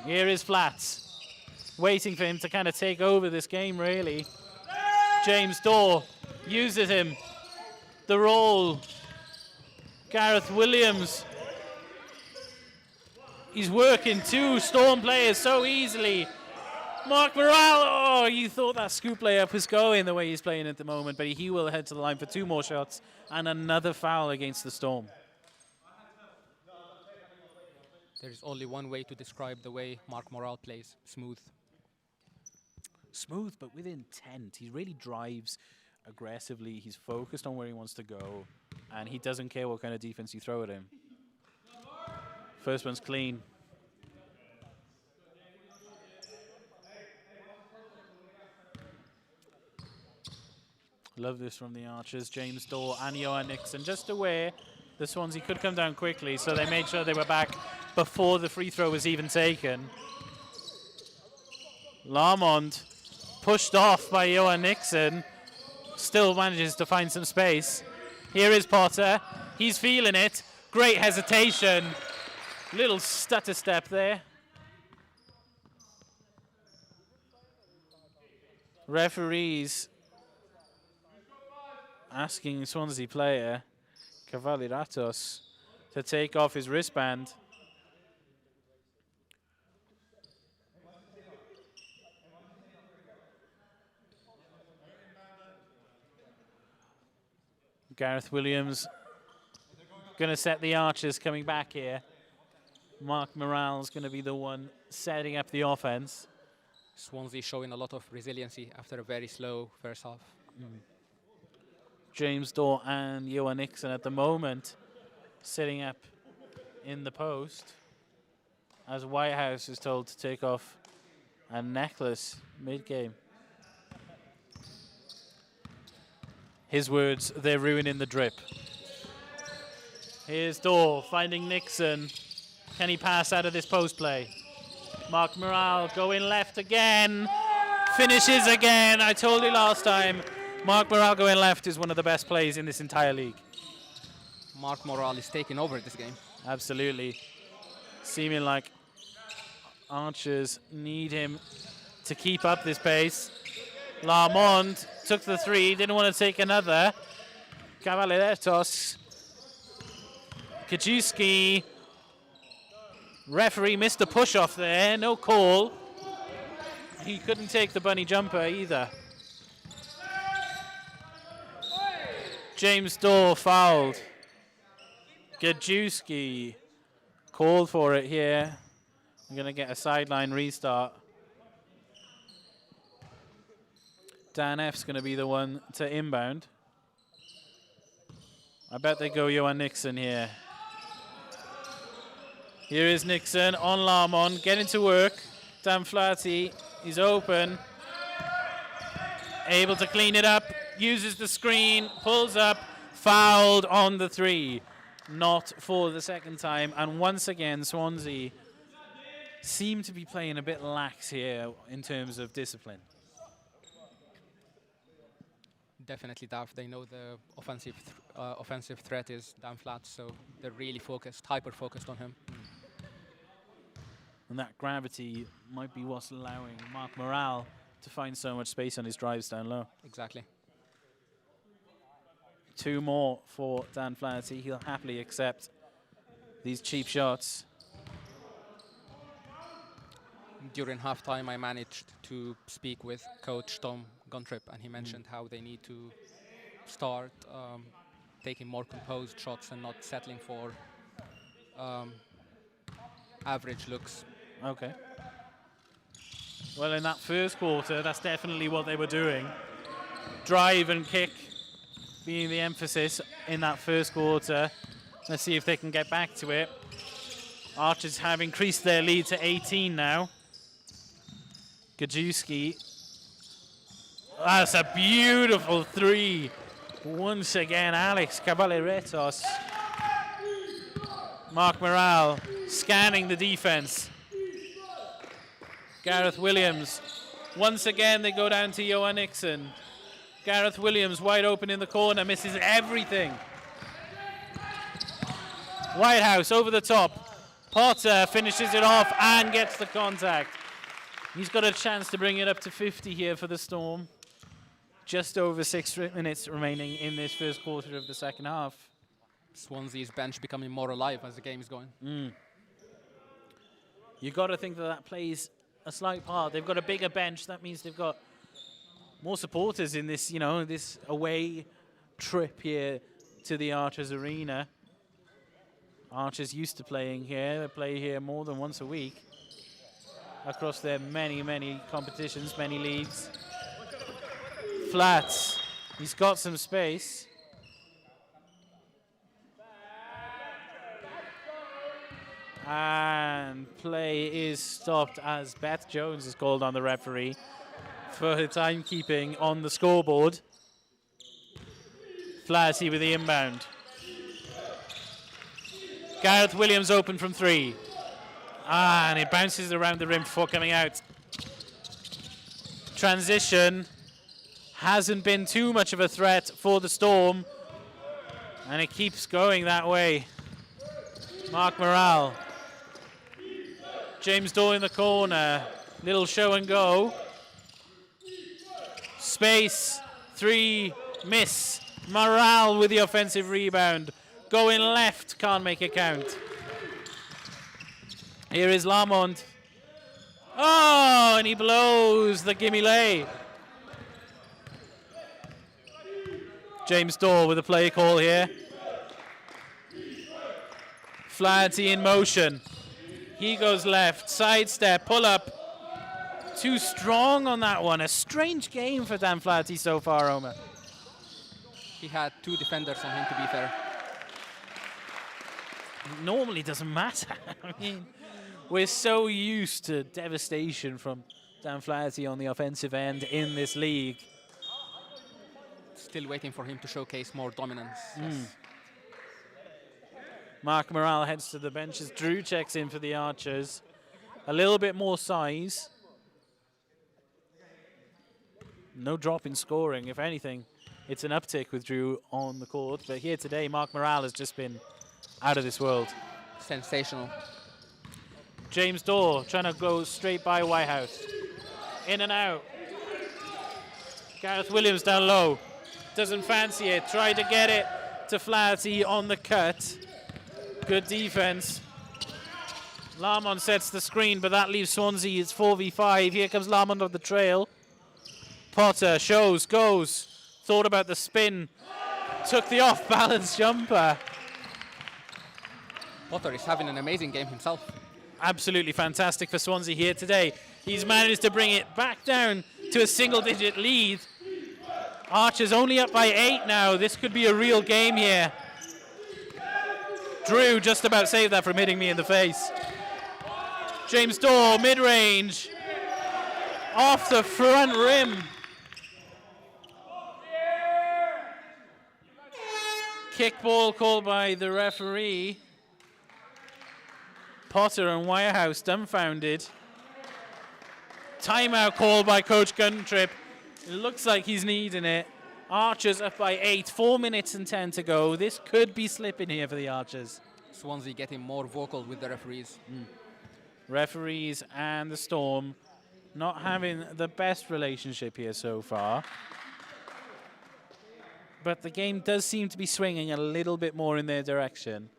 Here is Flats. Waiting for him to kind of take over this game, really. James Daw uses him. The roll. Gareth Williams. He's working 2 Storm players so easily. Mark Morrell, oh, you thought that scoop layup was going the way he's playing at the moment, but he will head to the line for 2 more shots and another foul against the Storm. There's only one way to describe the way Mark Morrell plays: smooth. Smooth, but with intent. He really drives aggressively. He's focused on where he wants to go, and he doesn't care what kind of defense you throw at him. First one's clean. Love this from the Archers. James Dorr and Johan Nixon just aware the Swansea could come down quickly, so they made sure they were back before the free throw was even taken. Lamond pushed off by Johan Nixon. Still manages to find some space. Here is Potter. He's feeling it. Great hesitation. Little stutter step there. Referees asking Swansea player Cavalleratos to take off his wristband. Gareth Williams going to set the Archers coming back here. Mark Morale's going to be the one setting up the offense. Swansea showing a lot of resiliency after a very slow first half. James Dorr and Johan Nixon at the moment sitting up in the post as Whitehouse is told to take off a necklace mid-game. His words, they're ruining the drip. Here's Dorr finding Nixon. Can he pass out of this post play? Mark Morale going left again. Finishes again. I told you last time, Mark Morale going left is one of the best plays in this entire league. Mark Morale is taking over this game. Absolutely. Seeming like Archers need him to keep up this pace. Lamond took the three, didn't want to take another. Cavalleratos. Kajewski. Referee missed a push off there, no call. He couldn't take the bunny jumper either. James Dorr fouled. Kajewski called for it here. I'm going to get a sideline restart. Dan F's going to be the one to inbound. I bet they go Johan Nixon here. Here is Nixon on Lamond, getting to work. Dan Flaherty, he's open. Able to clean it up, uses the screen, pulls up, fouled on the three. Not for the second time. And once again, Swansea seem to be playing a bit lax here in terms of discipline. Definitely, Dav. They know the offensive threat is Dan Flat, so they're really focused, hyper-focused on him. And that gravity might be what's allowing Mark Morale to find so much space on his drives down low. Exactly. Two more for Dan Flaherty. He'll happily accept these cheap shots. During halftime, I managed to speak with Coach Tom Guntrip, and he mentioned how they need to start taking more composed shots and not settling for average looks. Okay. Well, in that first quarter, that's definitely what they were doing. Drive and kick being the emphasis in that first quarter. Let's see if they can get back to it. Archers have increased their lead to 18 now. Kajewski. That's a beautiful three. Once again, Alex Cavalleratos. Mark Morale scanning the defense. Gareth Williams. Once again, they go down to Johan Nixon. Gareth Williams wide open in the corner, misses everything. Whitehouse over the top. Potter finishes it off and gets the contact. He's got a chance to bring it up to 50 here for the Storm. Just over 6 minutes remaining in this first quarter of the second half. Swansea's bench becoming more alive as the game is going. You got to think that that plays a slight part. They've got a bigger bench. That means they've got more supporters in this, you know, this away trip here to the Archers Arena. Archers used to playing here. They play here more than once a week across their many, many competitions, many leagues. Flats. He's got some space. And play is stopped as Beth Jones is called on the referee for her timekeeping on the scoreboard. Flaherty with the inbound. Gareth Williams open from 3. And it bounces around the rim before coming out. Transition hasn't been too much of a threat for the Storm. And it keeps going that way. Mark Morale. James Daw in the corner. Little show and go. Space. 3. Miss. Morale with the offensive rebound. Going left. Can't make it count. Here is Lamont. Oh, and he blows the gimme lay. James Daw with a play call here. Flaherty in motion. He goes left. Sidestep. Pull up. Too strong on that one. A strange game for Dan Flaherty so far, Omer. He had 2 defenders on him, to be fair. Normally doesn't matter. I mean, we're so used to devastation from Dan Flaherty on the offensive end in this league. Still waiting for him to showcase more dominance. Yes. Mark Morale heads to the benches. Drew checks in for the Archers. A little bit more size. No drop in scoring. If anything, it's an uptick with Drew on the court. But here today, Mark Morale has just been out of this world. Sensational. James Daw trying to go straight by Whitehouse. In and out. Gareth Williams down low. Doesn't fancy it. Tried to get it to Flaherty on the cut. Good defense. Lamont sets the screen, but that leaves Swansea. It's 4v5. Here comes Lamont on the trail. Potter shows, goes. Thought about the spin. Took the off-balance jumper. Potter is having an amazing game himself. Absolutely fantastic for Swansea here today. He's managed to bring it back down to a single-digit lead. Archers only up by 8 now. This could be a real game here. Drew just about saved that from hitting me in the face. James Daw, mid-range. Off the front rim. Kickball called by the referee. Potter and Wirehouse dumbfounded. Timeout called by Coach Guntrip. It looks like he's needing it. Archers up by 8, 4 minutes and 10 to go. This could be slipping here for the Archers. Swansea getting more vocal with the referees. Referees and the Storm not having the best relationship here so far. But the game does seem to be swinging a little bit more in their direction.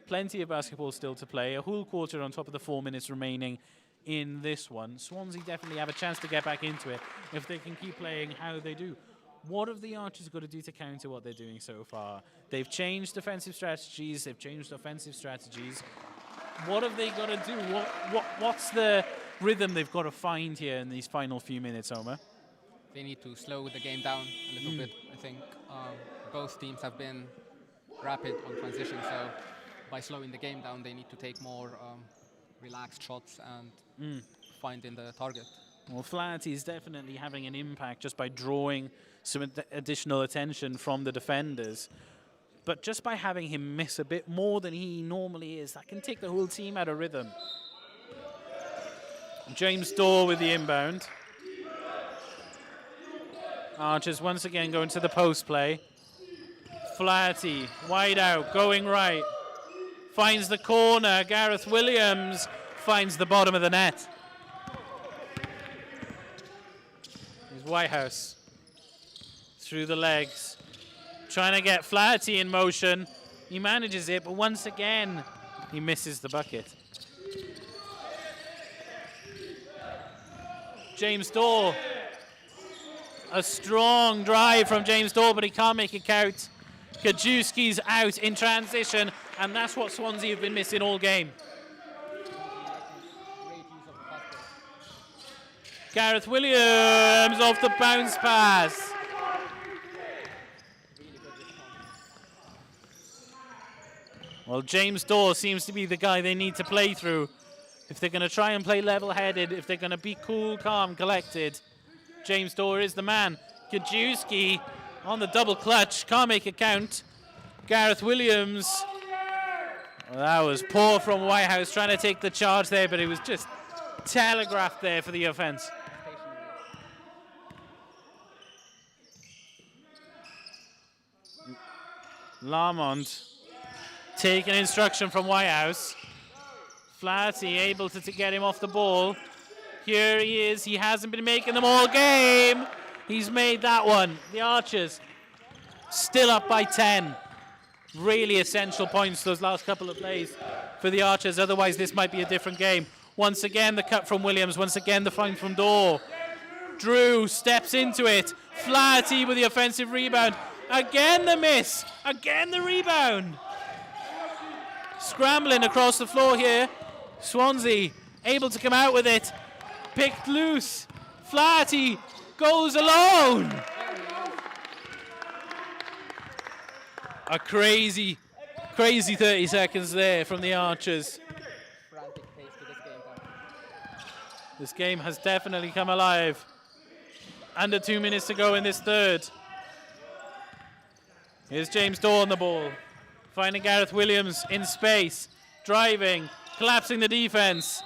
Plenty of basketball still to play. A whole quarter on top of the 4 minutes remaining in this one. Swansea definitely have a chance to get back into it if they can keep playing how they do. What have the Archers got to do to counter what they're doing so far? They've changed defensive strategies. They've changed offensive strategies. What have they got to do? What's the rhythm they've got to find here in these final few minutes, Omer? They need to slow the game down a little bit. I think both teams have been rapid on transition, so by slowing the game down, they need to take more relaxed shots and finding the target. Well, Flaherty is definitely having an impact just by drawing some additional attention from the defenders. But just by having him miss a bit more than he normally is, that can take the whole team out of rhythm. James Daw with the inbound. Archers once again going to the post play. Flaherty, wide out, going right. Finds the corner. Gareth Williams finds the bottom of the net. Here's Whitehouse. Through the legs. Trying to get Flaherty in motion. He manages it, but once again, he misses the bucket. James Daw. A strong drive from James Daw, but he can't make it count. Kajewski's out in transition, and that's what Swansea have been missing all game. Gareth Williams off the bounce pass. Well, James Daw seems to be the guy they need to play through. If they're going to try and play level-headed, if they're going to be cool, calm, collected, James Daw is the man. Kajewski on the double clutch. Can't make it count. Gareth Williams. Well, that was poor from Whitehouse trying to take the charge there, but it was just telegraphed there for the offense. Lamont taking instruction from Whitehouse. Flaherty able to get him off the ball. Here he is. He hasn't been making them all game. He's made that one. The Archers still up by 10. Really essential points those last couple of plays for the Archers. Otherwise, this might be a different game. Once again, the cut from Williams. Once again, the find from Dorr. Drew steps into it. Flaherty with the offensive rebound. Again the miss. Again the rebound. Scrambling across the floor here. Swansea able to come out with it. Picked loose. Flaherty goes alone. A crazy 30 seconds there from the Archers. This game has definitely come alive. Under 2 minutes to go in this third. Here's James Dorr on the ball. Finding Gareth Williams in space. Driving. Collapsing the defense.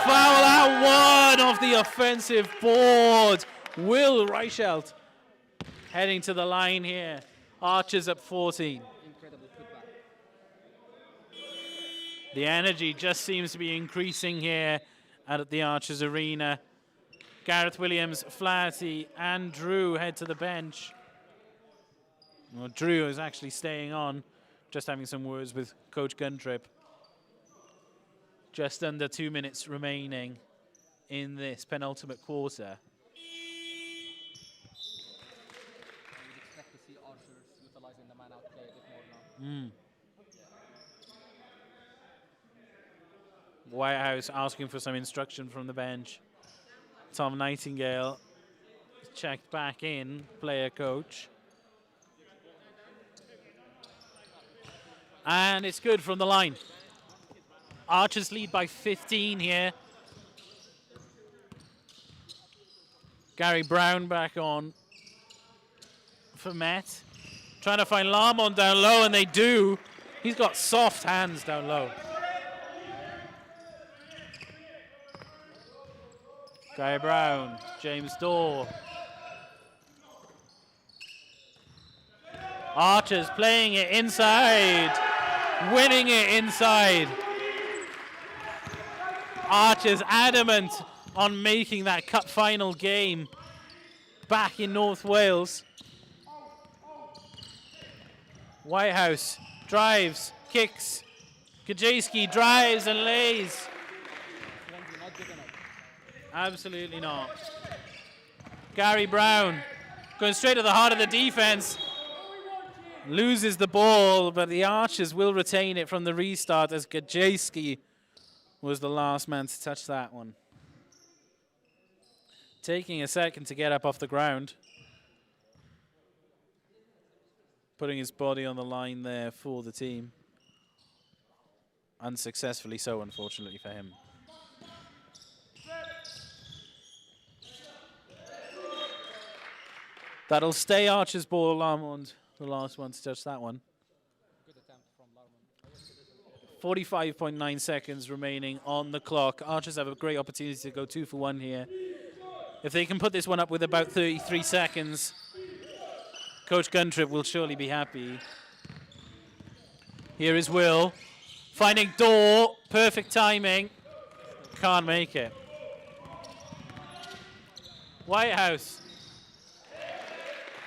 Foul out one off the offensive board. Will Reichelt heading to the line here. Archers up 14. Incredible putback. The energy just seems to be increasing here at the Archers arena. Gareth Williams, Flaherty, and Drew head to the bench. Well, Drew is actually staying on, just having some words with Coach Guntrip. Just under 2 minutes remaining in this penultimate quarter. I would expect to see Archers utilizing the man-out play a bit more now. Whitehouse asking for some instruction from the bench. Tom Nightingale checked back in, player coach. And it's good from the line. Archers lead by 15 here. Gary Brown back on for Met. Trying to find Lamont down low, and they do. He's got soft hands down low. Gary Brown, James Dorr. Archers playing it inside, winning it inside. Archers adamant on making that cup final game back in North Wales. Whitehouse drives, kicks. Kajewski drives and lays. Absolutely not. Gary Brown going straight to the heart of the defense. Loses the ball, but the Archers will retain it from the restart as Kajewski was the last man to touch that one. Taking a second to get up off the ground. Putting his body on the line there for the team. Unsuccessfully so, unfortunately for him. That'll stay Archer's ball. Lamont, the last one to touch that one. Good attempt from Lamont. 45.9 seconds remaining on the clock. Archers have a great opportunity to go 2 for 1 here. If they can put this one up with about 33 seconds, Coach Guntrip will surely be happy. Here is Will. Finding Dorr. Perfect timing. Can't make it. Whitehouse.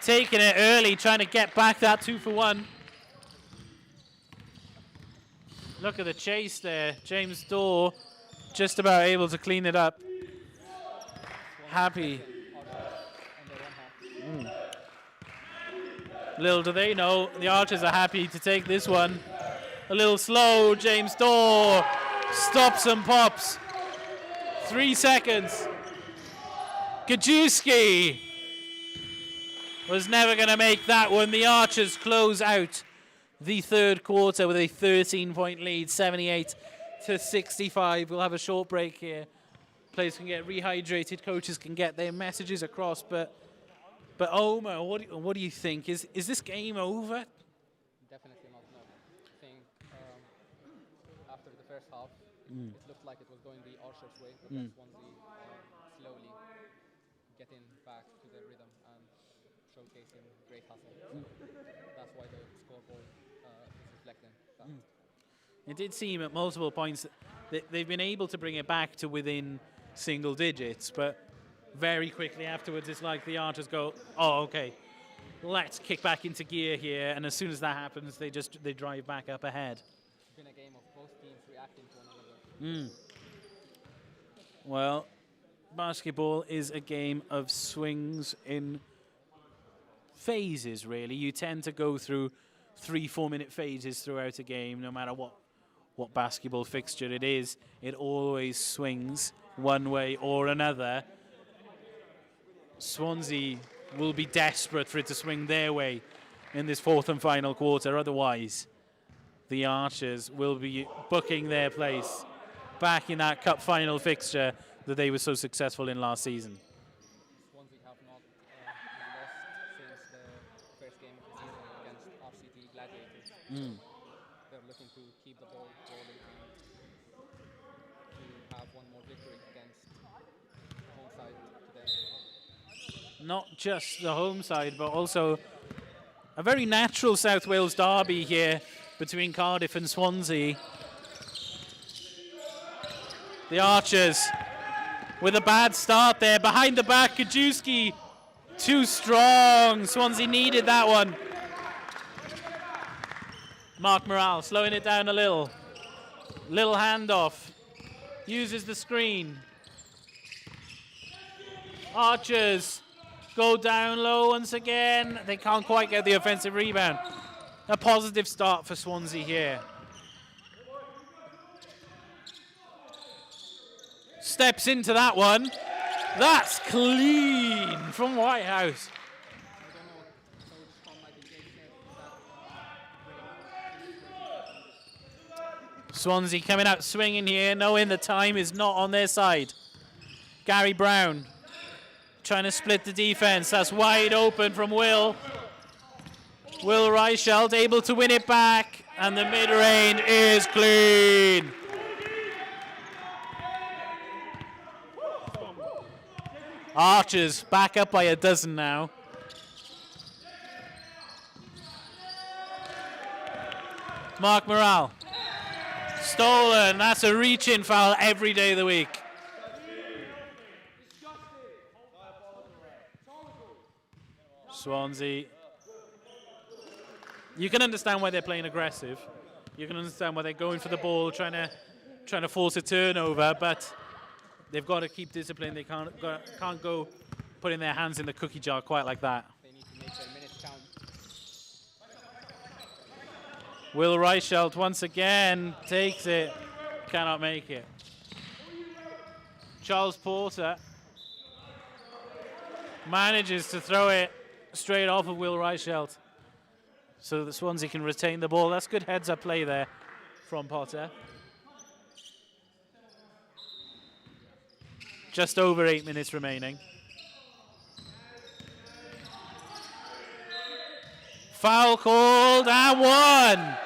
Taking it early, trying to get back that 2 for 1. Look at the chase there. James Dorr just about able to clean it up. Happy. Little do they know, the Archers are happy to take this one. A little slow, James Dorr stops and pops. 3 seconds. Kajewski was never going to make that one. The Archers close out the third quarter with a 13-point lead, 78-65. We'll have a short break here. Players can get rehydrated, coaches can get their messages across, but But Omar, what do you think? Is this game over? Definitely not. No. I think after the first half, it looked like it was going the Archers' way, but then Swansea slowly getting back to their rhythm and showcasing great hustle. So that's why the scoreboard is reflecting that. It did seem at multiple points that they've been able to bring it back to within single digits, but very quickly afterwards, it's like the Archers go, "Oh, okay, let's kick back into gear here," and as soon as that happens, they drive back up ahead. It's been a game of both teams reacting to one another. Well, basketball is a game of swings in phases, really. You tend to go through 3-4 minute phases throughout a game, no matter what basketball fixture it is. It always swings one way or another. Swansea will be desperate for it to swing their way in this fourth and final quarter. Otherwise, the Archers will be booking their place back in that cup final fixture that they were so successful in last season. Swansea have not lost since the first game of the season against RCT Gladiators. They're looking to keep the ball rolling and to have one more victory against the home side today. Not just the home side, but also a very natural South Wales derby here between Cardiff and Swansea. The Archers with a bad start there. Behind the back, Kajewski too strong. Swansea needed that one. Mark Morale slowing it down a little. Little handoff. Uses the screen. Archers go down low once again. They can't quite get the offensive rebound. A positive start for Swansea here. Steps into that one. That's clean from Whitehouse. Swansea coming out swinging here, knowing the time is not on their side. Gary Brown trying to split the defense. That's wide open from Will. Will Reichelt able to win it back, and the mid-range is clean. Archers back up by a dozen now. Mark Morale. Stolen. That's a reach-in foul every day of the week. Swansea. You can understand why they're playing aggressive. You can understand why they're going for the ball, trying to force a turnover, but they've got to keep discipline. They can't go putting their hands in the cookie jar quite like that. They need to make their minutes count. Will Reichelt once again takes it, cannot make it. Charles Porter manages to throw it straight off of Will Reichelt so that Swansea can retain the ball. That's good heads-up play there from Potter. Just over 8 minutes remaining. Foul called and one.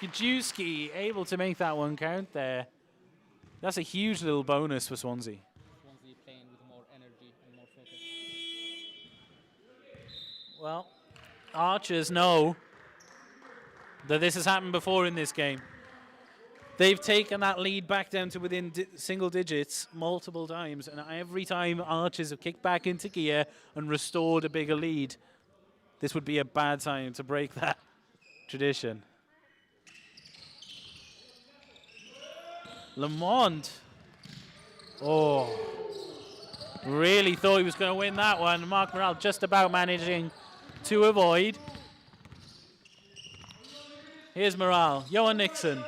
Kajewski able to make that one count there. That's a huge little bonus for Swansea. Swansea playing with more energy and more focus. Well, Archers know that this has happened before in this game. They've taken that lead back down to within single digits multiple times, and every time Archers have kicked back into gear and restored a bigger lead, this would be a bad time to break that tradition. Lamont. Oh, really thought he was going to win that one. Mark Morale just about managing to avoid. Here's Morale. Johan Nixon.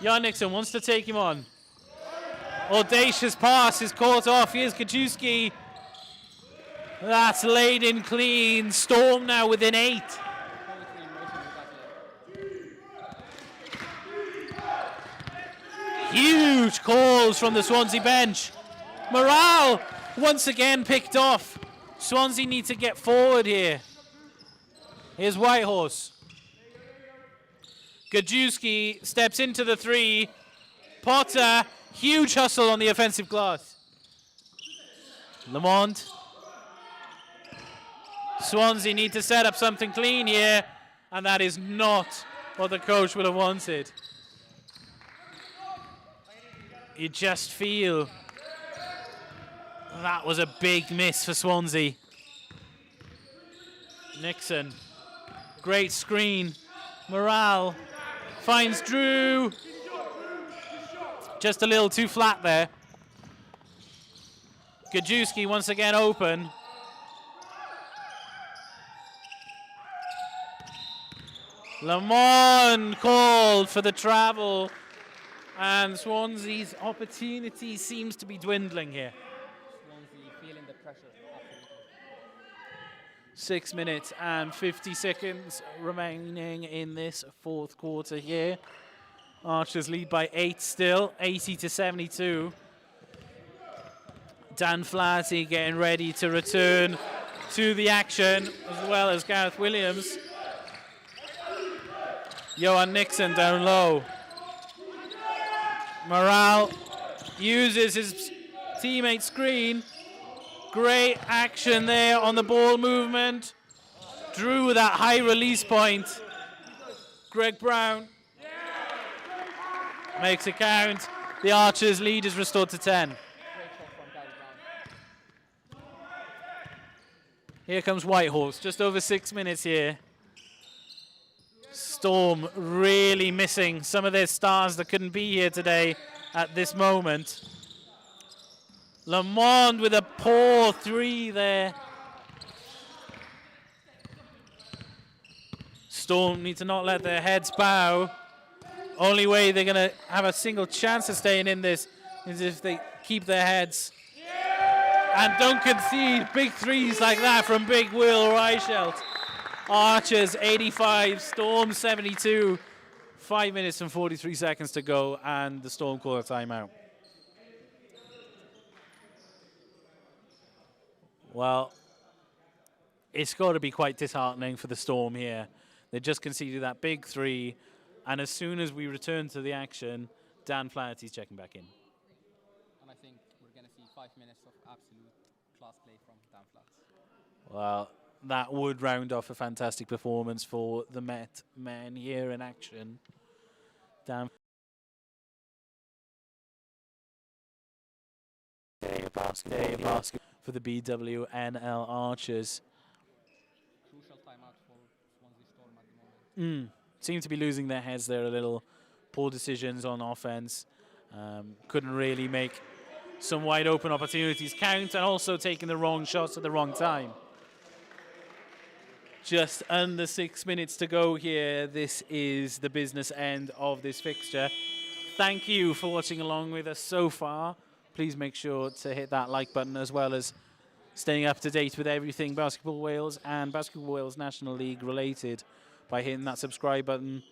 Johan Nixon wants to take him on. Audacious pass is caught off. Here's Kajewski. That's laid in clean. Storm now within 8. Huge calls from the Swansea bench. Morale once again picked off Swansea need to get forward here. Here's Whitehorse. Gajewski steps into the 3. Potter, huge hustle on the offensive glass. Lamont. Swansea need to set up something clean here, and that is not what the coach would have wanted. You just feel that was a big miss for Swansea. Nixon, great screen. Morale finds Drew. Just a little too flat there. Gajewski once again open. Lamont called for the travel, and Swansea's opportunity seems to be dwindling here. Swansea feeling the pressure. Absolutely. 6 minutes and 50 seconds remaining in this fourth quarter here. Archers lead by 8 still, 80-72. Dan Flaherty getting ready to return to the action, as well as Gareth Williams. Johan Nixon down low. Morale uses his teammate screen. Great action there on the ball movement. Drew with that high release point. Greg Brown makes it count. The Archers' lead is restored to 10. Here comes Whitehorse, just over 6 minutes here. Storm really missing some of their stars that couldn't be here today at this moment. Lamont with a poor 3 there. Storm need to not let their heads bow. Only way they're going to have a single chance of staying in this is if they keep their heads. And don't concede big 3s like that from Big Will Reichelt. Archers 85, Storm 72. 5 minutes and 43 seconds to go, and the Storm call a timeout. Well, it's got to be quite disheartening for the Storm here. They just conceded that big 3, and as soon as we return to the action, Dan Flaherty's checking back in. And I think we're going to see 5 minutes of absolute class play from Dan Flaherty. Well, that would round off a fantastic performance for the Met men here in action. Dan basket for the BWNL Archers. Crucial timeout for Swansea Storm at the moment. Seem to be losing their heads there a little. Poor decisions on offense. Couldn't really make some wide open opportunities count, and also taking the wrong shots at the wrong time. Just under 6 minutes to go here. This is the business end of this fixture. Thank you for watching along with us so far. Please make sure to hit that like button, as well as staying up to date with everything Basketball Wales and Basketball Wales National League related by hitting that subscribe button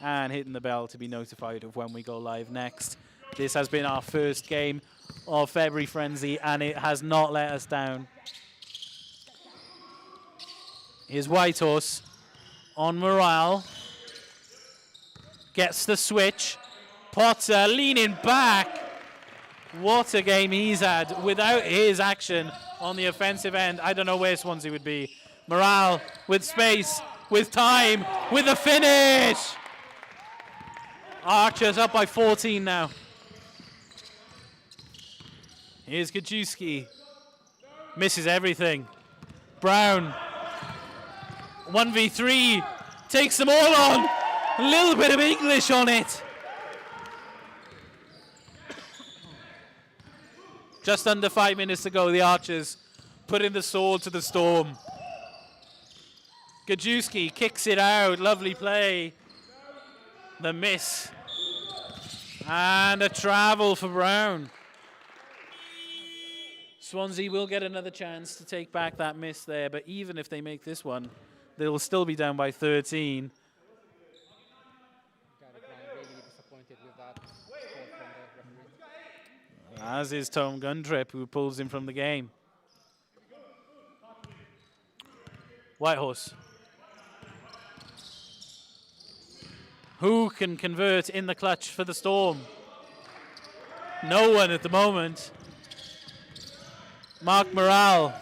and hitting the bell to be notified of when we go live next. This has been our first game of February Frenzy, and it has not let us down. Here's Whitehorse on Morale. Gets the switch. Potter leaning back. What a game he's had. Without his action on the offensive end, I don't know where Swansea would be. Morale with space, with time, with a finish. Archers up by 14 now. Here's Gajewski. Misses everything. Brown. 1v3, takes them all on. A little bit of English on it. Just under 5 minutes to go, the Archers put in the sword to the Storm. Gajewski kicks it out, lovely play. The miss. And a travel for Brown. Swansea will get another chance to take back that miss there, but even if they make this one, they will still be down by 13. Really disappointed with that score from the referee. As is Tom Guntrip, who pulls him from the game. Whitehorse. Who can convert in the clutch for the Storm? No one at the moment. Mark Morale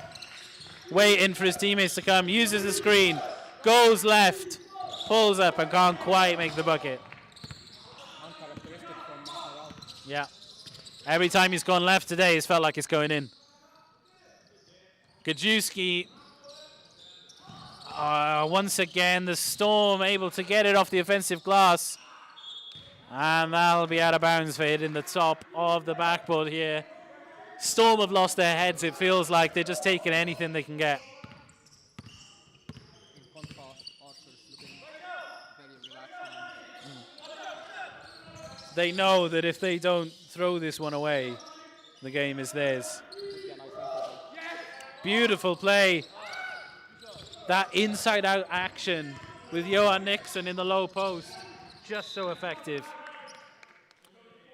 waiting for his teammates to come. Uses the screen. Goes left. Pulls up and can't quite make the bucket. Uncharacteristic from Mark Morale. Yeah. Every time he's gone left today, it's felt like it's going in. Gajewski. Once again, the Storm able to get it off the offensive glass. And that'll be out of bounds for hitting the top of the backboard here. Storm have lost their heads. It feels like they're just taking anything they can get. In contrast, Archers looking very relaxed. They know that if they don't throw this one away, the game is theirs. Beautiful play. That inside-out action with Johan Nixon in the low post. Just so effective.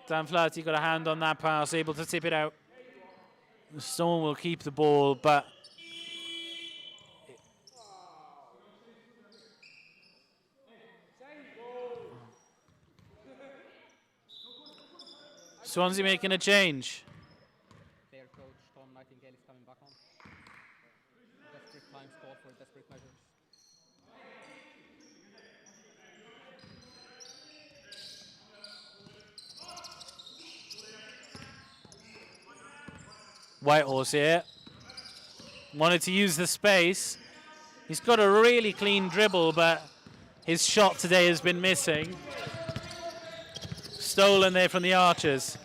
Dan Flaherty got a hand on that pass, able to tip it out. The Storm will keep the ball, but Swansea making a change. Their coach, Tom Nightingale, is coming back on. Desperate times call for desperate measures. Whitehorse here. Wanted to use the space. He's got a really clean dribble, but his shot today has been missing. Stolen there from the Archers.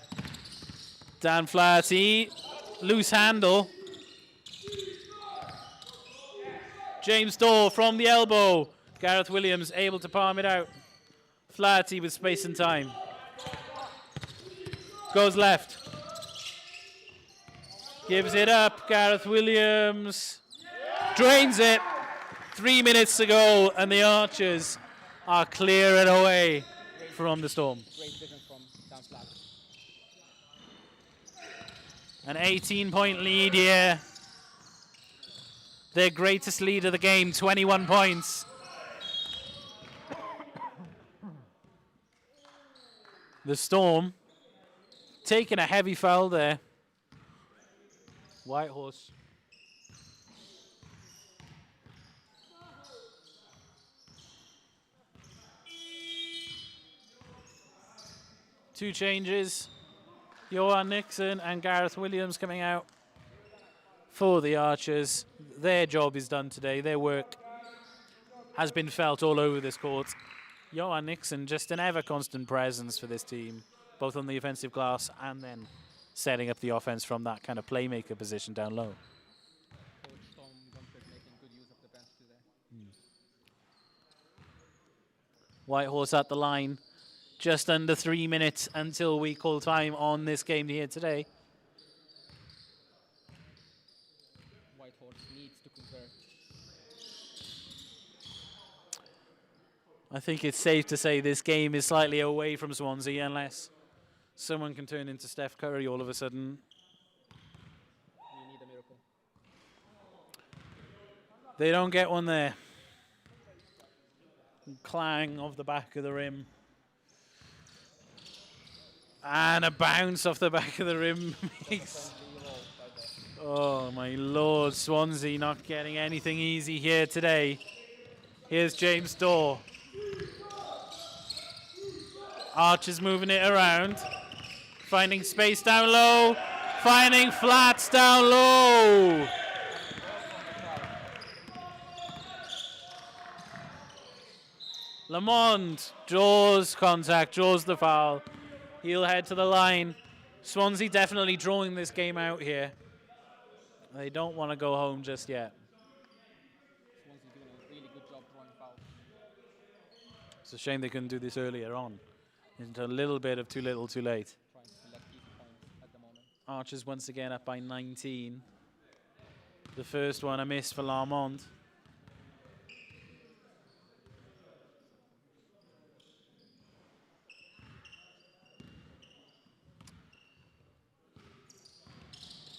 Dan Flaherty, loose handle. James Dorr from the elbow. Gareth Williams able to palm it out. Flaherty with space and time. Goes left. Gives it up. Gareth Williams drains it. 3 minutes to go, and the Archers are clear and away from the Storm. Great vision from Dan Flaherty. An 18-point lead here. Their greatest lead of the game, 21 points. The Storm taking a heavy foul there. Whitehorse. Two changes. Johan Nixon and Gareth Williams coming out for the Archers. Their job is done today. Their work has been felt all over this court. Johan Nixon, just an ever-constant presence for this team, both on the offensive glass and then setting up the offense from that kind of playmaker position down low. Coach Tom Gunther making good use of the bench today. Whitehorse at the line. Just under 3 minutes until we call time on this game here today. Whitehorse needs to convert. I think it's safe to say this game is slightly away from Swansea unless someone can turn into Steph Curry all of a sudden. We need a miracle. They don't get one there. Clang of the back of the rim. And a bounce off the back of the rim makes... Oh my lord, Swansea not getting anything easy here today. Here's James Dorr. Archers moving it around. Finding space down low. Finding flats down low. Lamond draws contact, draws the foul. He'll head to the line. Swansea definitely drawing this game out here. They don't want to go home just yet. Swansea doing a really good job drawing fouls. It's a shame they couldn't do this earlier on. Into a little bit of too little, too late. Trying to select easy points at the moment. Archers once again up by 19. The first one a miss for Lamond.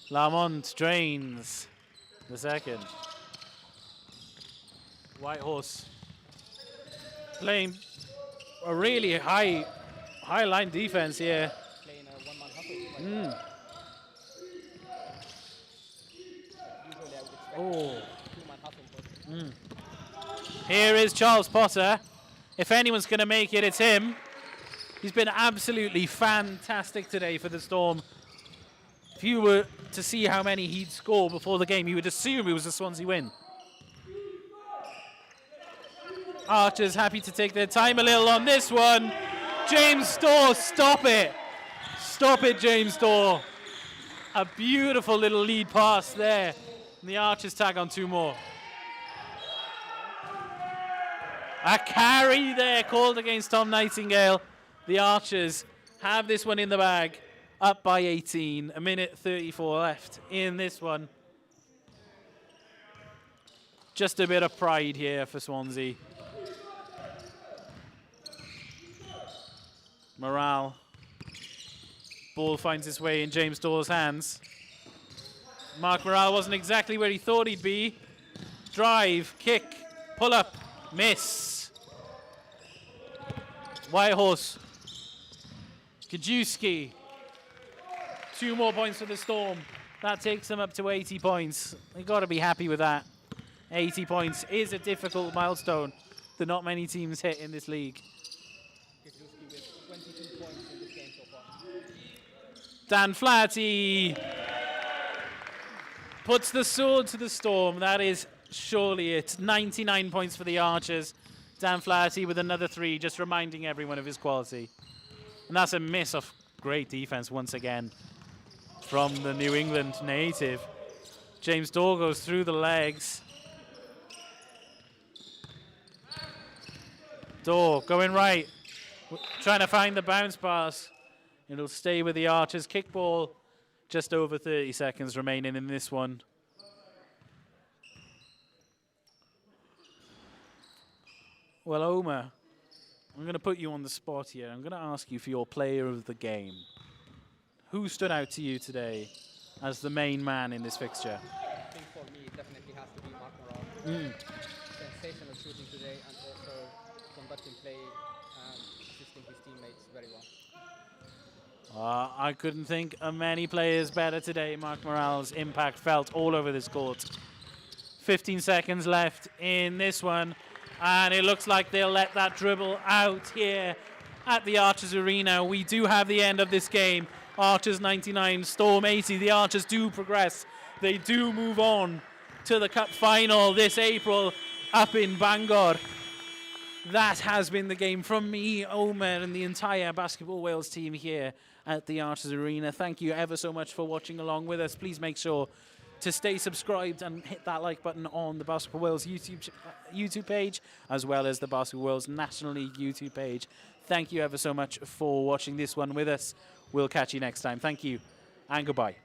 Lamont drains the second. Whitehorse playing a really high line defense here. Playing a one-man hustle. Usually I would expect a two-man hustle, but Here is Charles Potter. If anyone's going to make it, it's him. He's been absolutely fantastic today for the Storm. If you were to see how many he'd score before the game, you would assume it was a Swansea win. Archers happy to take their time a little on this one. James Storr, stop it. Stop it, James Storr. A beautiful little lead pass there. And the Archers tag on 2 more. A carry there called against Tom Nightingale. The Archers have this one in the bag. Up by 18. A minute 34 left in this one. Just a bit of pride here for Swansea. Morale. Ball finds its way in James Storr's hands. Mark Morale wasn't exactly where he thought he'd be. Drive, kick, pull up, miss. Whitehorse. Kajewski. 2 more points for the Storm. That takes them up to 80 points. They've got to be happy with that. 80 points is a difficult milestone that not many teams hit in this league. Kajewski with 22 points in this game so far. Dan Flaherty puts the sword to the Storm. That is surely it. 99 points for the Archers. Dan Flaherty with another 3, just reminding everyone of his quality. And that's a miss of great defense once again from the New England native. James Storr goes through the legs. Dorr going right, trying to find the bounce pass. It'll stay with the Archers. Kickball, just over 30 seconds remaining in this one. Well, Omer, I'm going to put you on the spot here. I'm going to ask you for your player of the game. Who stood out to you today as the main man in this fixture? I think for me it definitely has to be Mark Morale. Sensational shooting today and also conducting play and assisting his teammates very well. I couldn't think of many players better today. Mark Morale's impact felt all over this court. 15 seconds left in this one. And it looks like they'll let that dribble out here at the Archers Arena. We do have the end of this game. Archers 99, Storm 80. The Archers do progress. They do move on to the Cup final this April up in Bangor. That has been the game from me, Omer, and the entire Basketball Wales team here at the Archers Arena. Thank you ever so much for watching along with us. Please make sure to stay subscribed and hit that like button on the Basketball Wales YouTube page, as well as the Basketball Wales National League YouTube page. Thank you ever so much for watching this one with us. We'll catch you next time. Thank you and goodbye.